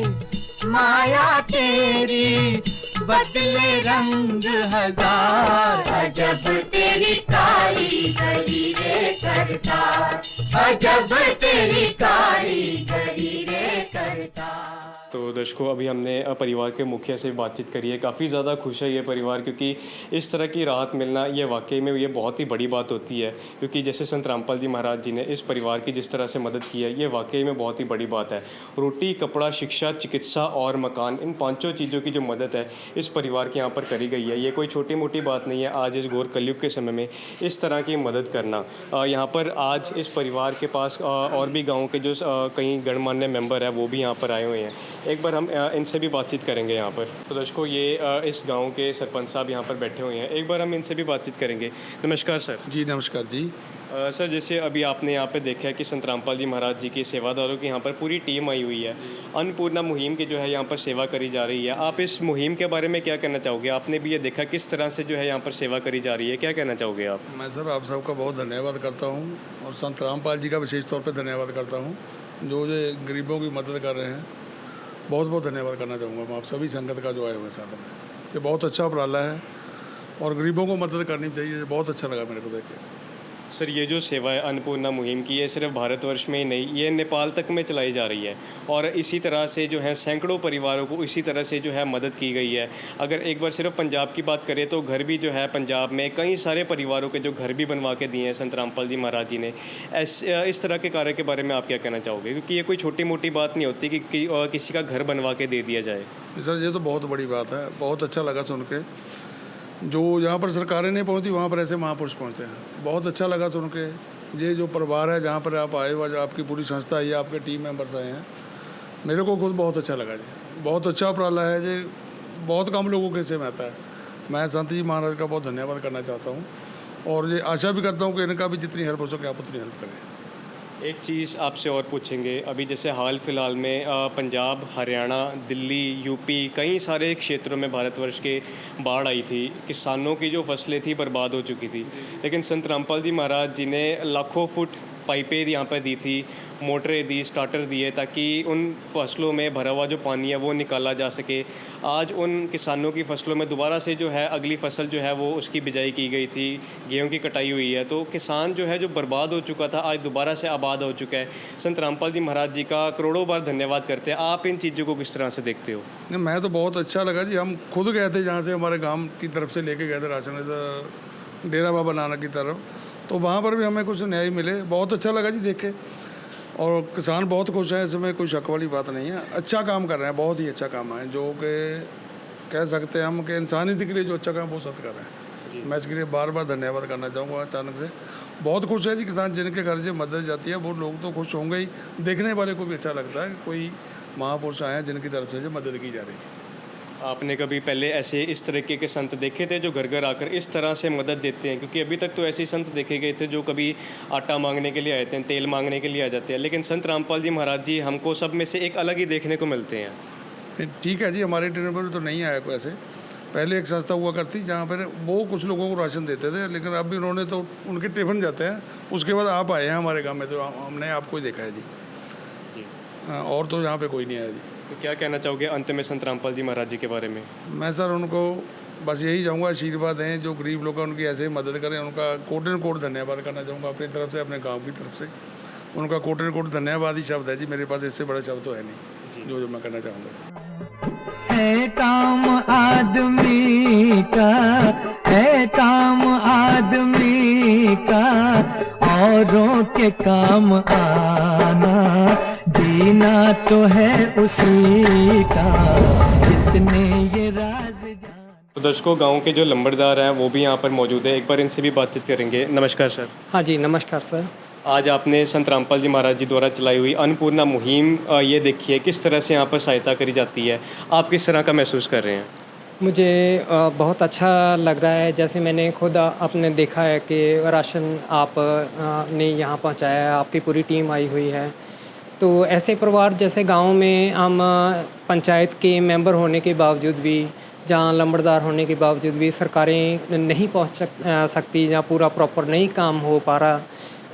माया तेरी, बदले रंग हजार। अजब तेरी कारीगरी रे करतार, अजब तेरी कारीगरी रे करतार। तो दर्शकों, अभी हमने परिवार के मुखिया से बातचीत करी है। काफ़ी ज़्यादा खुश है ये परिवार, क्योंकि इस तरह की राहत मिलना ये वाकई में ये बहुत ही बड़ी बात होती है। क्योंकि जैसे संत रामपाल जी महाराज जी ने इस परिवार की जिस तरह से मदद की है, ये वाकई में बहुत ही बड़ी बात है। रोटी, कपड़ा, शिक्षा, चिकित्सा और मकान, इन पांचों चीज़ों की जो मदद है इस परिवार के यहाँ पर करी गई है। ये कोई छोटी मोटी बात नहीं है। आज इस घोर कलयुग के समय में इस तरह की मदद करना, यहाँ पर आज इस परिवार के पास और भी गाँव के जो कई गणमान्य मेंबर है वो भी यहाँ पर आए हुए हैं। एक बार हम इनसे भी बातचीत करेंगे यहाँ पर। तो दर्शकों, ये इस गांव के सरपंच साहब यहाँ पर बैठे हुए हैं। एक बार हम इनसे भी बातचीत करेंगे। नमस्कार सर। जी नमस्कार जी। सर, जैसे अभी आपने यहाँ पे देखा है कि संत रामपाल जी महाराज जी की सेवादारों की यहाँ पर पूरी टीम आई हुई है। अन्नपूर्णा मुहिम की जो है यहाँ पर सेवा करी जा रही है। आप इस मुहिम के बारे में क्या कहना चाहोगे? आपने भी ये देखा किस तरह से जो है यहाँ पर सेवा करी जा रही है, क्या कहना चाहोगे आप? मैं सर आप सबका बहुत धन्यवाद करता हूँ, और संत रामपाल जी का विशेष तौर पर धन्यवाद करता हूँ, जो गरीबों की मदद कर रहे हैं। बहुत बहुत धन्यवाद करना चाहूँगा मैं आप सभी संगत का जो आए हुए साथ में। ये बहुत अच्छा उपराला है और गरीबों को मदद करनी चाहिए। बहुत अच्छा लगा मेरे को देख के। सर, ये जो सेवा है अन्नपूर्णा मुहिम की, ये सिर्फ भारतवर्ष में ही नहीं, ये नेपाल तक में चलाई जा रही है। और इसी तरह से जो है सैकड़ों परिवारों को इसी तरह से जो है मदद की गई है। अगर एक बार सिर्फ पंजाब की बात करें तो घर भी जो है पंजाब में कई सारे परिवारों के जो घर भी बनवा के दिए हैं संत रामपाल जी महाराज जी ने। इस तरह के कार्य के बारे में आप क्या कहना चाहोगे? क्योंकि ये कोई छोटी मोटी बात नहीं होती कि किसी का घर बनवा के दे दिया जाए। सर ये तो बहुत बड़ी बात है। बहुत अच्छा लगा सुन के। जो जहाँ पर सरकारें नहीं पहुँचती वहाँ पर ऐसे महापुरुष पहुँचते हैं। बहुत अच्छा लगा सुन के। ये जो परिवार है जहाँ पर आप आए हुआ, जो आपकी पूरी संस्था है, आपके टीम मेंबर्स आए हैं, मेरे को खुद बहुत अच्छा लगा जी। बहुत अच्छा उपराला है जी। बहुत कम लोगों के से में आता है। मैं संत जी महाराज का बहुत धन्यवाद करना चाहता हूँ, और ये आशा भी करता हूँ कि इनका भी जितनी हेल्प हो सके आप उतनी हेल्प करें। एक चीज़ आपसे और पूछेंगे। अभी जैसे हाल फिलहाल में पंजाब, हरियाणा, दिल्ली, यूपी, कई सारे क्षेत्रों में भारतवर्ष के बाढ़ आई थी। किसानों की जो फसलें थी बर्बाद हो चुकी थी, लेकिन संत रामपाल जी महाराज जी ने लाखों फुट पाइपें यहाँ पर दी थी, मोटरें दी, स्टार्टर दिए, ताकि उन फसलों में भरा हुआ जो पानी है वो निकाला जा सके। आज उन किसानों की फसलों में दोबारा से जो है अगली फसल जो है वो उसकी बिजाई की गई थी, गेहूं की कटाई हुई है। तो किसान जो है जो बर्बाद हो चुका था आज दोबारा से आबाद हो चुका है। संत रामपाल जी महाराज जी का करोड़ों बार धन्यवाद करते हैं। आप इन चीज़ों को किस तरह से देखते हो? नहीं, मैं तो बहुत अच्छा लगा जी। हम खुद गए थे जहाँ से हमारे गाँव की तरफ से लेके गए थे राशन, इधर डेरा बाबा नानक की तरफ, तो वहाँ पर भी हमें कुछ न्याय मिले। बहुत अच्छा लगा जी देख के। और किसान बहुत खुश हैं, इसमें कोई शक वाली बात नहीं है। अच्छा काम कर रहे हैं, बहुत ही अच्छा काम है, जो कि कह सकते हैं हम कि इंसानियत के लिए जो अच्छा काम वो सत कर रहे हैं। मैं इसके लिए बार बार धन्यवाद करना चाहूँगा। अचानक से बहुत खुश है जी किसान, जिनके घर से मदद जाती है वो लोग तो खुश होंगे ही, देखने वाले को भी अच्छा लगता है कोई महापुरुष आए हैं जिनकी तरफ से जो मदद की जा रही है। आपने कभी पहले ऐसे इस तरीके के संत देखे थे जो घर घर आकर इस तरह से मदद देते हैं? क्योंकि अभी तक तो ऐसे संत देखे गए थे जो कभी आटा मांगने के लिए आए थे, तेल मांगने के लिए आ जाते हैं, लेकिन संत रामपाल जी महाराज जी हमको सब में से एक अलग ही देखने को मिलते हैं। ठीक है जी, हमारे ट्रेन पर तो नहीं आया कोई ऐसे। पहले एक संस्था हुआ करती जहाँ पर वो कुछ लोगों को राशन देते थे, लेकिन अब भी उन्होंने तो उनके टिफिन जाते हैं। उसके बाद आप आए हैं हमारे गाँव में, तो हमने आपको ही देखा है जी। और तो यहाँ पर कोई नहीं आया जी। तो क्या कहना चाहोगे अंत में संत रामपाल जी महाराज जी के बारे में? मैं सर उनको बस यही चाहूँगा, आशीर्वाद हैं, जो गरीब लोग हैं उनकी ऐसे ही मदद करें। उनका कोट एंड कोट धन्यवाद करना चाहूँगा अपनी तरफ से, अपने गांव की तरफ से। उनका कोट एंड कोट धन्यवाद ही शब्द है जी, मेरे पास इससे बड़ा शब्द तो है नहीं जो मैं करना चाहूँगा। है काम आदमी का, है काम आदमी का, औरों के काम आना, जीना तो है उसी का जिसने ये राज जाना। तो दर्शकों, गांव के जो लंबरदार हैं वो भी यहाँ पर मौजूद है। एक बार इनसे भी बातचीत करेंगे। नमस्कार सर। हाँ जी, नमस्कार सर। आज आपने संत रामपाल जी महाराज जी द्वारा चलाई हुई अन्नपूर्णा मुहिम ये देखी है, किस तरह से यहाँ पर सहायता करी जाती है, आप किस तरह का महसूस कर रहे हैं? मुझे बहुत अच्छा लग रहा है। जैसे मैंने खुद अपने देखा है कि राशन आप ने यहाँ पहुँचाया है, आपकी पूरी टीम आई हुई है। तो ऐसे परिवार जैसे गांव में हम पंचायत के मेंबर होने के बावजूद भी, जहाँ लंबड़दार होने के बावजूद भी सरकारें नहीं पहुँच सकती, जहाँ पूरा प्रॉपर नहीं काम हो पा रहा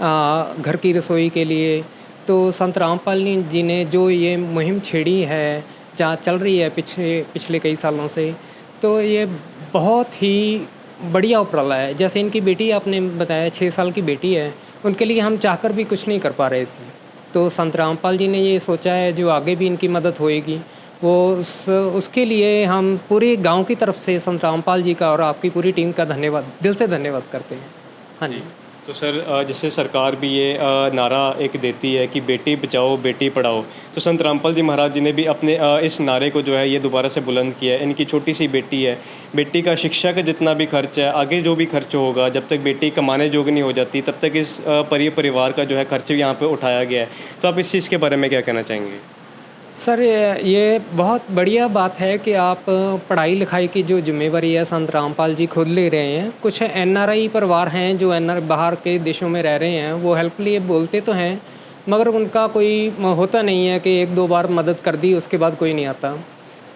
घर की रसोई के लिए, तो संत रामपाल जी ने जो ये मुहिम छेड़ी है, जहाँ चल रही है पिछले कई सालों से, तो ये बहुत ही बढ़िया उपराला है। जैसे इनकी बेटी आपने बताया 6 साल की बेटी है, उनके लिए हम चाहकर भी कुछ नहीं कर पा रहे थे, तो संत रामपाल जी ने ये सोचा है जो आगे भी इनकी मदद होएगी वो उसके लिए हम पूरे गांव की तरफ से संत रामपाल जी का और आपकी पूरी टीम का धन्यवाद, दिल से धन्यवाद करते हैं। हाँ जी। तो सर जैसे सरकार भी ये नारा एक देती है कि बेटी बचाओ बेटी पढ़ाओ, तो संत रामपाल जी महाराज जी ने भी अपने इस नारे को जो है ये दोबारा से बुलंद किया है। इनकी छोटी सी बेटी है, बेटी का शिक्षा का जितना भी खर्च है, आगे जो भी खर्च होगा, जब तक बेटी कमाने योग्य नहीं हो जाती तब तक इस परिवार का जो है खर्च यहाँ पे उठाया गया है। तो आप इस चीज़ के बारे में क्या कहना चाहेंगे? सर ये बहुत बढ़िया बात है कि आप पढ़ाई लिखाई की जो जिम्मेवारी है संत रामपाल जी खुद ले रहे हैं। कुछ NRI परिवार हैं जो बाहर के देशों में रह रहे हैं, वो हेल्प के लिए बोलते तो हैं मगर उनका कोई होता नहीं है कि 1-2 बार मदद कर दी उसके बाद कोई नहीं आता।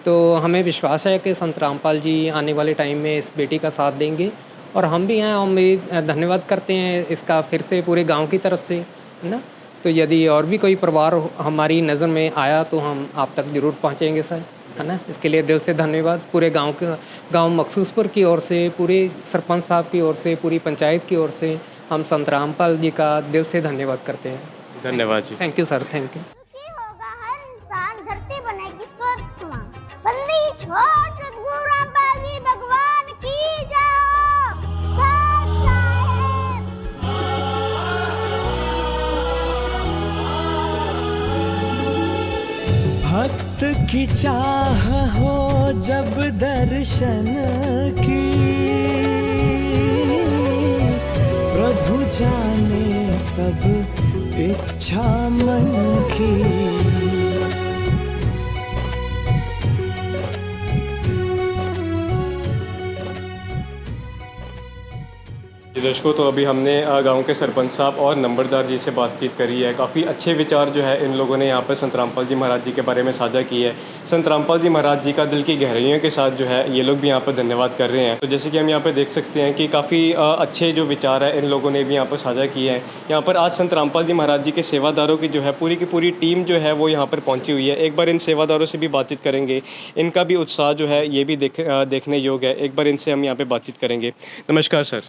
तो हमें विश्वास है कि संत रामपाल जी आने वाले टाइम में इस बेटी का साथ देंगे और हम भी हैं, हम भी धन्यवाद करते हैं इसका फिर से पूरे गाँव की तरफ से, है ना। तो यदि और भी कोई परिवार हमारी नज़र में आया तो हम आप तक ज़रूर पहुंचेंगे सर, है ना। इसके लिए दिल से धन्यवाद पूरे गांव मखसूसपुर की ओर से, पूरे सरपंच साहब की ओर से, पूरी पंचायत की ओर से हम संत रामपाल जी का दिल से धन्यवाद करते हैं। धन्यवाद जी। Thank you sir, thank you. होगा हर इंसान, धरती बनेगी स्वर्ग समान। बंदी छोड़ सद्गुरु रामपाल जी भगवान की जाओ। सत साहेब। भक्त की चाह हो जब दर्शन की, प्रभु जाने सब इच्छा मन की। दर्शकों, तो अभी हमने गांव के सरपंच साहब और नंबरदार जी से बातचीत करी है। काफ़ी अच्छे विचार जो है इन लोगों ने यहाँ पर संत रामपाल जी महाराज जी के बारे में साझा की है। संत रामपाल जी महाराज जी का दिल की गहराइयों के साथ जो है ये लोग भी यहाँ पर धन्यवाद कर रहे हैं। तो जैसे कि हम यहाँ पर देख सकते हैं कि काफ़ी अच्छे जो विचार है इन लोगों ने भी यहाँ पर साझा किए हैं। यहाँ पर आज संत रामपाल जी महाराज जी के सेवादारों की जो है पूरी की पूरी टीम जो है वो यहाँ पर पहुँची हुई है। एक बार इन सेवादारों से भी बातचीत करेंगे, इनका भी उत्साह जो है ये भी देखने योग्य है। एक बार इनसे हम यहाँ पर बातचीत करेंगे। नमस्कार सर।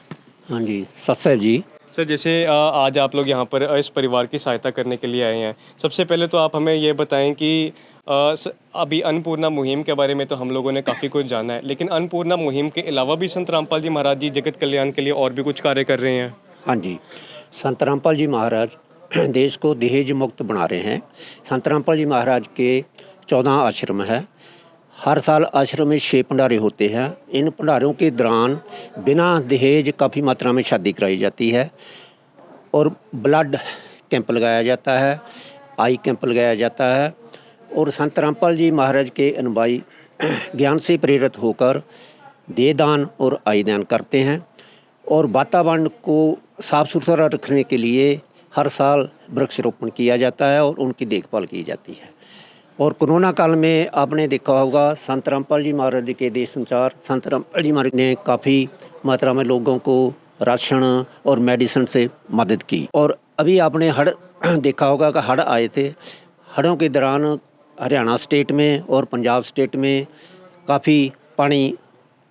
हाँ जी, सत साहब जी। सर जैसे आज आप लोग यहाँ पर इस परिवार की सहायता करने के लिए आए हैं, सबसे पहले तो आप हमें ये बताएं कि अभी अन्नपूर्णा मुहिम के बारे में तो हम लोगों ने काफ़ी कुछ जाना है, लेकिन अन्नपूर्णा मुहिम के अलावा भी संत रामपाल जी महाराज जी जगत कल्याण के लिए और भी कुछ कार्य कर रहे हैं। हाँ जी, संत रामपाल जी महाराज देश को दहेज मुक्त बना रहे हैं। संत रामपाल जी महाराज के 14 आश्रम है। हर साल आश्रम में 6 भंडारे होते हैं। इन भंडारों के दौरान बिना दहेज काफ़ी मात्रा में शादी कराई जाती है और ब्लड कैंप लगाया जाता है, आई कैंप लगाया जाता है। और संत रामपाल जी महाराज के अनुयायी ज्ञान से प्रेरित होकर देह दान और आई दान करते हैं और वातावरण को साफ सुथरा रखने के लिए हर साल वृक्षारोपण किया जाता है और उनकी देखभाल की जाती है। और कोरोना काल में आपने देखा होगा संत रामपाल जी महाराज के देश संचार, संत रामपाल जी महाराज ने काफ़ी मात्रा में लोगों को राशन और मेडिसिन से मदद की। और अभी आपने हड़ देखा होगा कि हड़ आए थे। हड़ों के दौरान हरियाणा स्टेट में और पंजाब स्टेट में काफ़ी पानी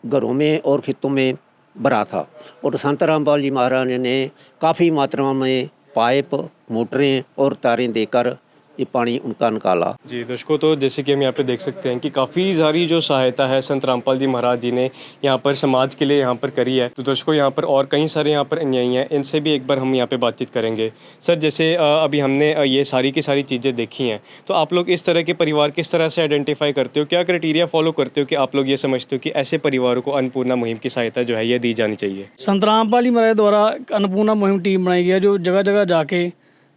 घरों में और खेतों में भरा था और संत रामपाल जी महाराज ने काफ़ी मात्रा में पाइप, मोटरें और तारें देकर ये पानी उनका निकाला। जी दर्शकों, तो जैसे कि हम यहाँ पे देख सकते हैं कि काफ़ी सारी जो सहायता है संत रामपाल जी महाराज जी ने यहाँ पर समाज के लिए यहाँ पर करी है। तो दर्शकों, यहाँ पर और कई सारे यहाँ पर अनुयायी हैं, इनसे भी एक बार हम यहाँ पे बातचीत करेंगे। सर जैसे अभी हमने ये सारी की सारी चीज़ें देखी हैं, तो आप लोग इस तरह के परिवार किस तरह से आइडेंटिफाई करते हो? क्या क्राइटेरिया फॉलो करते हो कि आप लोग ये समझते हो कि ऐसे परिवारों को अन्नपूर्णा मुहिम की सहायता जो है ये दी जानी चाहिए? संत रामपाल जी महाराज द्वारा अन्नपूर्णा मुहिम टीम बनाई गई है जो जगह जगह जाके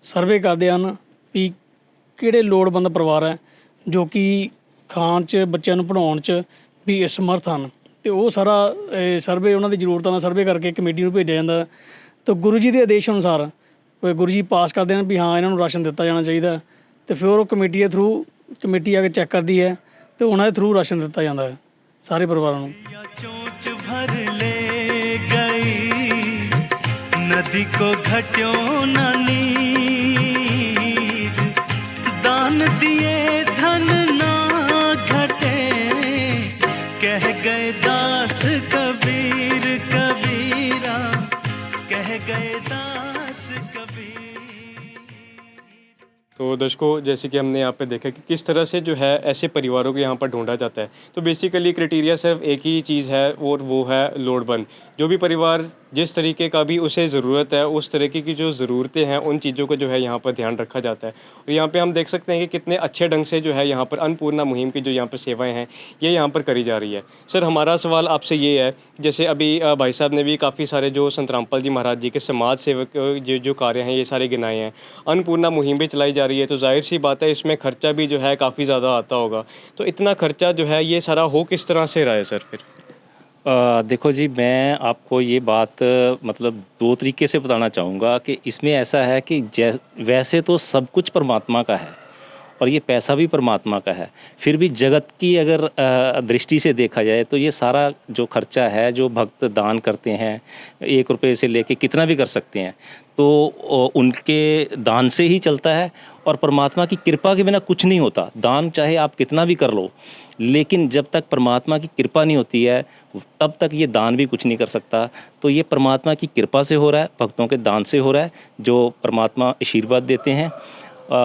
सर्वे करते हैं भी ਕਿਹੜੇ ਲੋੜਵੰਦ ਪਰਿਵਾਰ ਹੈ ਜੋ ਕਿ ਖਾਣ 'ਚ ਬੱਚਿਆਂ ਨੂੰ ਪੜ੍ਹਾਉਣ 'ਚ ਵੀ ਅਸਮਰਥ ਹਨ ਅਤੇ ਉਹ ਸਾਰਾ ਸਰਵੇ ਉਹਨਾਂ ਦੀ ਜ਼ਰੂਰਤਾਂ ਦਾ ਸਰਵੇ ਕਰਕੇ ਕਮੇਟੀ ਨੂੰ ਭੇਜਿਆ ਜਾਂਦਾ। ਤਾਂ ਗੁਰੂ ਜੀ ਦੇ ਆਦੇਸ਼ ਅਨੁਸਾਰ ਗੁਰੂ ਜੀ ਪਾਸ ਕਰਦੇ ਹਨ ਵੀ ਹਾਂ ਇਹਨਾਂ ਨੂੰ ਰਾਸ਼ਨ ਦਿੱਤਾ ਜਾਣਾ ਚਾਹੀਦਾ ਅਤੇ ਫਿਰ ਉਹ ਕਮੇਟੀ ਦੇ ਥਰੂ ਕਮੇਟੀ ਆ ਕੇ ਚੈੱਕ ਕਰਦੀ ਹੈ ਅਤੇ ਉਹਨਾਂ ਦੇ ਥਰੂ ਰਾਸ਼ਨ ਦਿੱਤਾ ਜਾਂਦਾ ਹੈ ਸਾਰੇ ਪਰਿਵਾਰਾਂ ਨੂੰ। चोंच भर ले गई नदी को घट्यों न नीर, तो दर्शकों, जैसे कि हमने यहाँ पे देखा कि किस तरह से जो है ऐसे परिवारों को यहाँ पर ढूंढा जाता है। तो बेसिकली क्राइटेरिया सिर्फ एक ही चीज़ है और वो है लोड़बंद। जो भी परिवार जिस तरीके का भी उसे ज़रूरत है, उस तरीके की जो ज़रूरतें हैं उन चीज़ों का जो है यहाँ पर ध्यान रखा जाता है। और यहाँ पे हम देख सकते हैं कि कितने अच्छे ढंग से जो है यहाँ पर अन्नपूर्णा मुहिम की जो यहाँ पर सेवाएं हैं ये यहाँ पर करी जा रही है। सर, हमारा सवाल आपसे ये है, जैसे अभी भाई साहब ने भी काफ़ी सारे जो संत रामपाल जी महाराज जी के समाज सेवक जो कार्य हैं ये सारे गिनाए हैं। अन्नपूर्णा मुहिम भी चलाई जा रही है, तो जाहिर सी बात है इसमें खर्चा भी जो है काफ़ी ज़्यादा आता होगा। तो इतना खर्चा जो है ये सारा हो किस तरह से रहा है सर फिर? देखो जी, मैं आपको ये बात मतलब 2 तरीके से बताना चाहूँगा कि इसमें ऐसा है कि वैसे तो सब कुछ परमात्मा का है और ये पैसा भी परमात्मा का है, फिर भी जगत की अगर दृष्टि से देखा जाए तो ये सारा जो खर्चा है, जो भक्त दान करते हैं 1 रुपये से लेके कितना भी कर सकते हैं, तो उनके दान से ही चलता है। और परमात्मा की कृपा के बिना कुछ नहीं होता। दान चाहे आप कितना भी कर लो, लेकिन जब तक परमात्मा की कृपा नहीं होती है तब तक ये दान भी कुछ नहीं कर सकता। तो ये परमात्मा की कृपा से हो रहा है, भक्तों के दान से हो रहा है, जो परमात्मा आशीर्वाद देते हैं।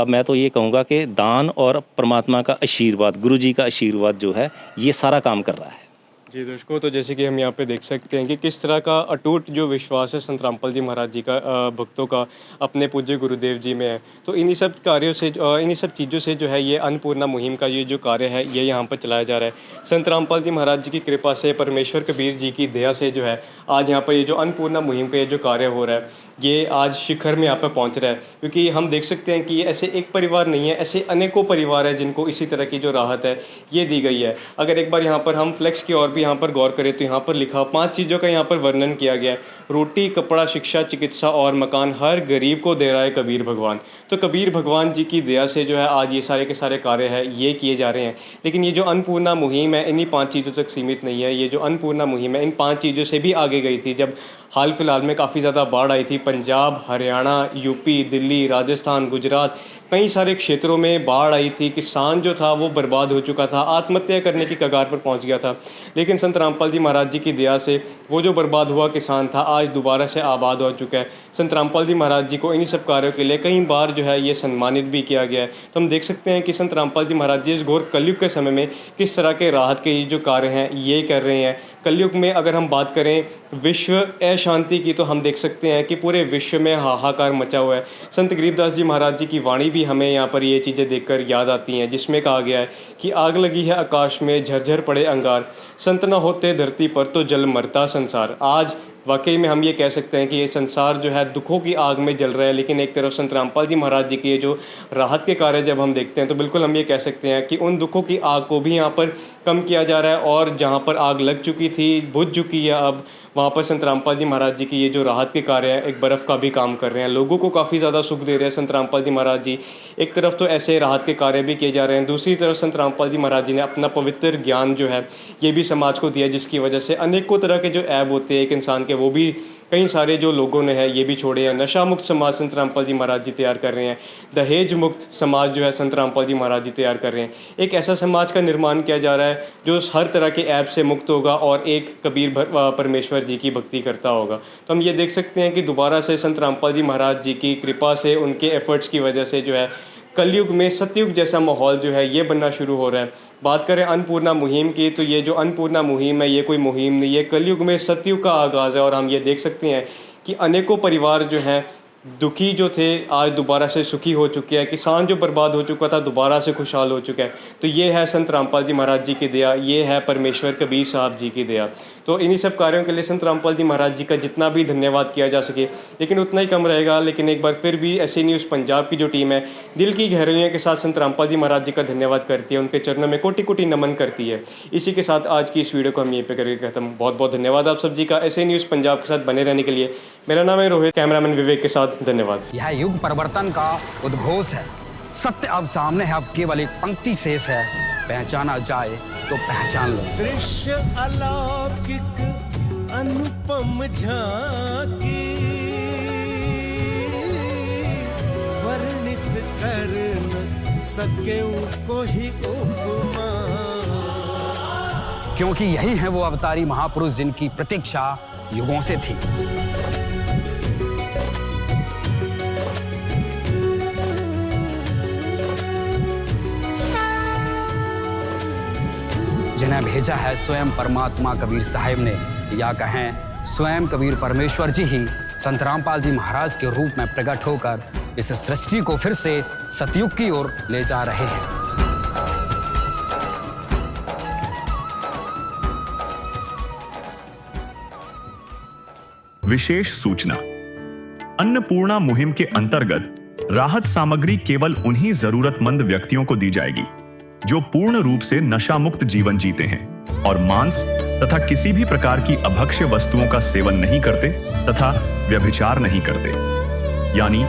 मैं तो ये कहूँगा कि दान और परमात्मा का आशीर्वाद, गुरु जी का आशीर्वाद जो है ये सारा काम कर रहा है। जी दर्शकों, तो जैसे कि हम यहाँ पे देख सकते हैं कि किस तरह का अटूट जो विश्वास है संत रामपाल जी महाराज जी का भक्तों का अपने पूज्य गुरुदेव जी में है। तो इन्हीं सब कार्यों से, इन्हीं सब चीज़ों से जो है ये अन्नपूर्णा मुहिम का ये जो कार्य है ये यहाँ पर चलाया जा रहा है। संत रामपाल जी महाराज जी की कृपा से, परमेश्वर कबीर जी की दया से जो है आज यहाँ पर ये जो अन्नपूर्णा मुहिम का ये जो कार्य हो रहा है ये आज शिखर में यहाँ पर पहुँच रहा है। क्योंकि हम देख सकते हैं कि ये ऐसे एक परिवार नहीं है, ऐसे अनेकों परिवार है जिनको इसी तरह की जो राहत है ये दी गई है। अगर एक बार यहाँ पर हम फ्लेक्स की और भी यहाँ पर गौर करें तो यहाँ पर लिखा 5 चीज़ों का यहाँ पर वर्णन किया गया है। रोटी, कपड़ा, शिक्षा, चिकित्सा और मकान हर गरीब को दे रहा है कबीर भगवान। तो कबीर भगवान जी की दया से जो है आज ये सारे के सारे कार्य है ये किए जा रहे हैं। लेकिन ये जो अन्नपूर्णा मुहिम है इन्हीं 5 चीज़ों तक सीमित नहीं है। ये जो अन्नपूर्णा मुहिम है इन 5 चीज़ों से भी आगे गई थी। जब हाल फिलहाल में काफ़ी ज़्यादा बाढ़ आई थी, पंजाब, हरियाणा, यूपी, दिल्ली, राजस्थान, गुजरात, कई सारे क्षेत्रों में बाढ़ आई थी। किसान जो था वो बर्बाद हो चुका था, आत्महत्या करने की कगार पर पहुंच गया था। लेकिन संत रामपाल जी महाराज जी की दया से वो जो बर्बाद हुआ किसान था आज दोबारा से आबाद हो चुका है। संत रामपाल जी महाराज जी को इन्हीं सब कार्यों के लिए कई बार जो है ये सम्मानित भी किया गया है। तो हम देख सकते हैं कि संत रामपाल जी महाराज जी इस घोर कलयुग के समय में किस तरह के राहत के जो कार्य हैं ये कर रहे हैं। कलयुग में अगर हम बात करें विश्व अशांति की तो हम देख सकते हैं कि पूरे विश्व में हाहाकार मचा हुआ है। संत गरीबदास जी महाराज जी की वाणी भी हमें यहाँ पर ये चीज़ें देखकर याद आती हैं, जिसमें कहा गया है कि आग लगी है आकाश में, झरझर पड़े अंगार, संत न होते धरती पर तो जल मरता संसार। आज वाकई में हम ये कह सकते हैं कि ये संसार जो है दुखों की आग में जल रहा है। लेकिन एक तरफ संत रामपाल जी महाराज जी के जो राहत के कार्य जब हम देखते हैं तो बिल्कुल हम ये कह सकते हैं कि उन दुखों की आग को भी यहाँ पर कम किया जा रहा है। और जहाँ पर आग लग चुकी थी, बुझ चुकी है, अब वहाँ पर संत रामपाल जी महाराज जी की ये जो राहत के कार्य हैं एक बर्फ़ का भी काम कर रहे हैं। लोगों को काफ़ी ज़्यादा सुख दे रहे हैं संत रामपाल जी महाराज जी। एक तरफ तो ऐसे राहत के कार्य भी किए जा रहे हैं, दूसरी तरफ संत रामपाल जी महाराज जी ने अपना पवित्र ज्ञान जो है ये भी समाज को दिया, जिसकी वजह से अनेकों तरह के जो ऐब होते हैं एक इंसान के वो भी कई सारे जो लोगों ने है ये भी छोड़े हैं। नशा मुक्त समाज संत रामपाल जी महाराज जी तैयार कर रहे हैं, दहेज मुक्त समाज जो है संत रामपाल जी महाराज जी तैयार कर रहे हैं। एक ऐसा समाज का निर्माण किया जा रहा है जो हर तरह के ऐब से मुक्त होगा और एक कबीर परमेश्वर जी की भक्ति करता होगा। तो हम ये देख सकते हैं कि दोबारा से संत रामपाल जी महाराज जी की कृपा से, उनके एफर्ट्स की वजह से जो है कलयुग में सतयुग जैसा माहौल जो है ये बनना शुरू हो रहा है। बात करें अन्नपूर्णा मुहिम की तो ये जो अन्नपूर्णा मुहिम है ये कोई मुहिम नहीं है, कलयुग में सतयुग का आगाज़ है। और हम ये देख सकते हैं कि अनेकों परिवार जो हैं दुखी जो थे आज दोबारा से सुखी हो चुके हैं, किसान जो बर्बाद हो चुका था दोबारा से खुशहाल हो चुका है। तो ये है संत रामपाल जी महाराज जी की दया, ये है परमेश्वर कबीर साहब जी की दया। तो इन्हीं सब कार्यों के लिए संत रामपाल जी महाराज जी का जितना भी धन्यवाद किया जा सके लेकिन उतना ही कम रहेगा। लेकिन एक बार फिर भी ऐसे न्यूज़ पंजाब की जो टीम है दिल की गहराइयों के साथ संत रामपाल जी महाराज जी का धन्यवाद करती है, उनके चरणों में कोटि कोटि नमन करती है। इसी के साथ आज की इस वीडियो को हम यहीं पे करके खत्म। बहुत बहुत धन्यवाद आप सब जी का ऐसे न्यूज़ पंजाब के साथ बने रहने के लिए। मेरा नाम है रोहित, कैमरामैन विवेक के साथ धन्यवाद। यह युग परिवर्तन का उद्घोष है, सत्य अब सामने है, अब केवल एक पंक्ति शेष है, पहचाना जाए तो पहचान लो। दृश्य अलौकिक अनुपम झांकी वर्णित कर न सके कोई उपमा, क्योंकि यही है वो अवतारी महापुरुष जिनकी प्रतीक्षा युगों से थी। जिन्हें भेजा है स्वयं परमात्मा कबीर साहिब ने, या कहें स्वयं कबीर परमेश्वर जी ही संत रामपाल जी महाराज के रूप में प्रकट होकर इस सृष्टि को फिर से सतयुग की ओर ले जा रहे हैं। विशेष सूचना। अन्नपूर्णा मुहिम के अंतर्गत राहत सामग्री केवल उन्हीं जरूरतमंद व्यक्तियों को दी जाएगी जो पूर्ण रूप से नशा मुक्त जीवन जीते हैं और मांस तथा किसी भी प्रकार की अभक्ष्य वस्तुओं का सेवन नहीं करते तथा व्यभिचार नहीं करते, यानी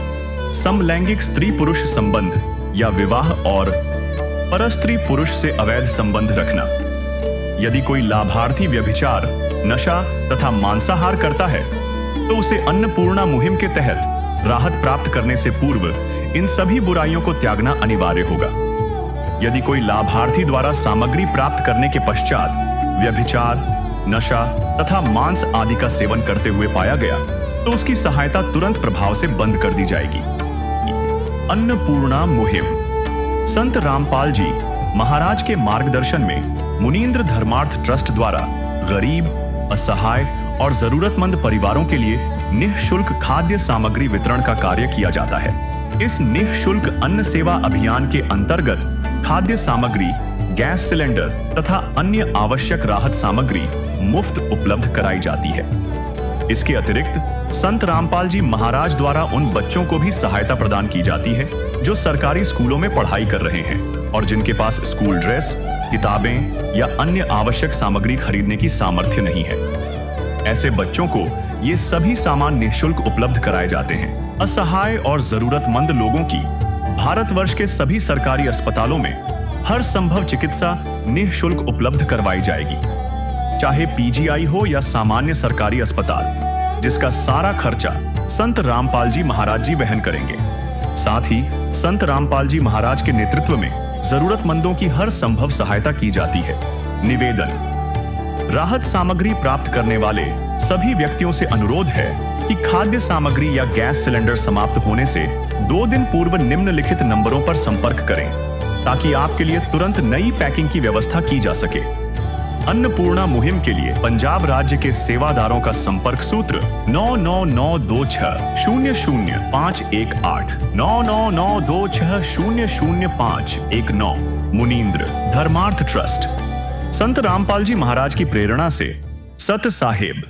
समलैंगिक स्त्री पुरुष संबंध या विवाह और परस्त्री पुरुष से अवैध संबंध रखना। यदि कोई लाभार्थी व्यभिचार, नशा तथा मांसाहार करता है तो उसे अन्नपूर्णा मुहिम के तहत राहत प्राप्त करने से पूर्व इन सभी बुराइयों को त्यागना अनिवार्य होगा। यदि कोई लाभार्थी द्वारा सामग्री प्राप्त करने के पश्चात व्यभिचार, नशा तथा मांस आदि का सेवन करते हुए पाया गया तो उसकी सहायता तुरंत प्रभाव से बंद कर दी जाएगी। अन्नपूर्णा मुहिम संत रामपाल जी महाराज के मार्गदर्शन में मुनींद्र धर्मार्थ ट्रस्ट द्वारा गरीब, असहाय और जरूरतमंद परिवारों के लिए निःशुल्क खाद्य सामग्री वितरण का कार्य किया जाता है। इस निःशुल्क अन्न सेवा अभियान के अंतर्गत खाद्य सामग्री, गैस सिलेंडर तथा अन्य आवश्यक राहत सामग्री मुफ्त उपलब्ध कराई जाती है। इसके अतिरिक्त संत रामपाल जी महाराज द्वारा उन बच्चों को भी सहायता प्रदान की जाती है जो सरकारी स्कूलों में पढ़ाई कर रहे हैं और जिनके पास स्कूल ड्रेस, किताबें या अन्य आवश्यक सामग्री खरीदने की सामर्थ्य नहीं है। ऐसे बच्चों को ये सभी सामान निःशुल्क उपलब्ध कराए जाते हैं। असहाय और जरूरतमंद लोगों की भारतवर्ष के सभी सरकारी अस्पतालों में हर संभव चिकित्सा निःशुल्क उपलब्ध करवाई जाएगी, चाहे पीजीआई हो या सामान्य सरकारी अस्पताल, जिसका सारा खर्चा संत रामपाल जी महाराज जी वहन करेंगे। साथ ही संत रामपाल जी महाराज के नेतृत्व में जरूरतमंदों की हर संभव सहायता की जाती है। निवेदन। राहत सामग्री प्राप्त करने वाले सभी व्यक्तियों से अनुरोध है कि खाद्य सामग्री या गैस सिलेंडर समाप्त होने से 2 दिन पूर्व निम्नलिखित नंबरों पर संपर्क करें ताकि आपके लिए तुरंत नई पैकिंग की व्यवस्था की जा सके। अन्नपूर्णा मुहिम के लिए पंजाब राज्य के सेवादारों का संपर्क सूत्र 9992600518 9992600519। मुनींद्र धर्मार्थ ट्रस्ट। संत रामपाल जी महाराज की प्रेरणा से सत साहेब।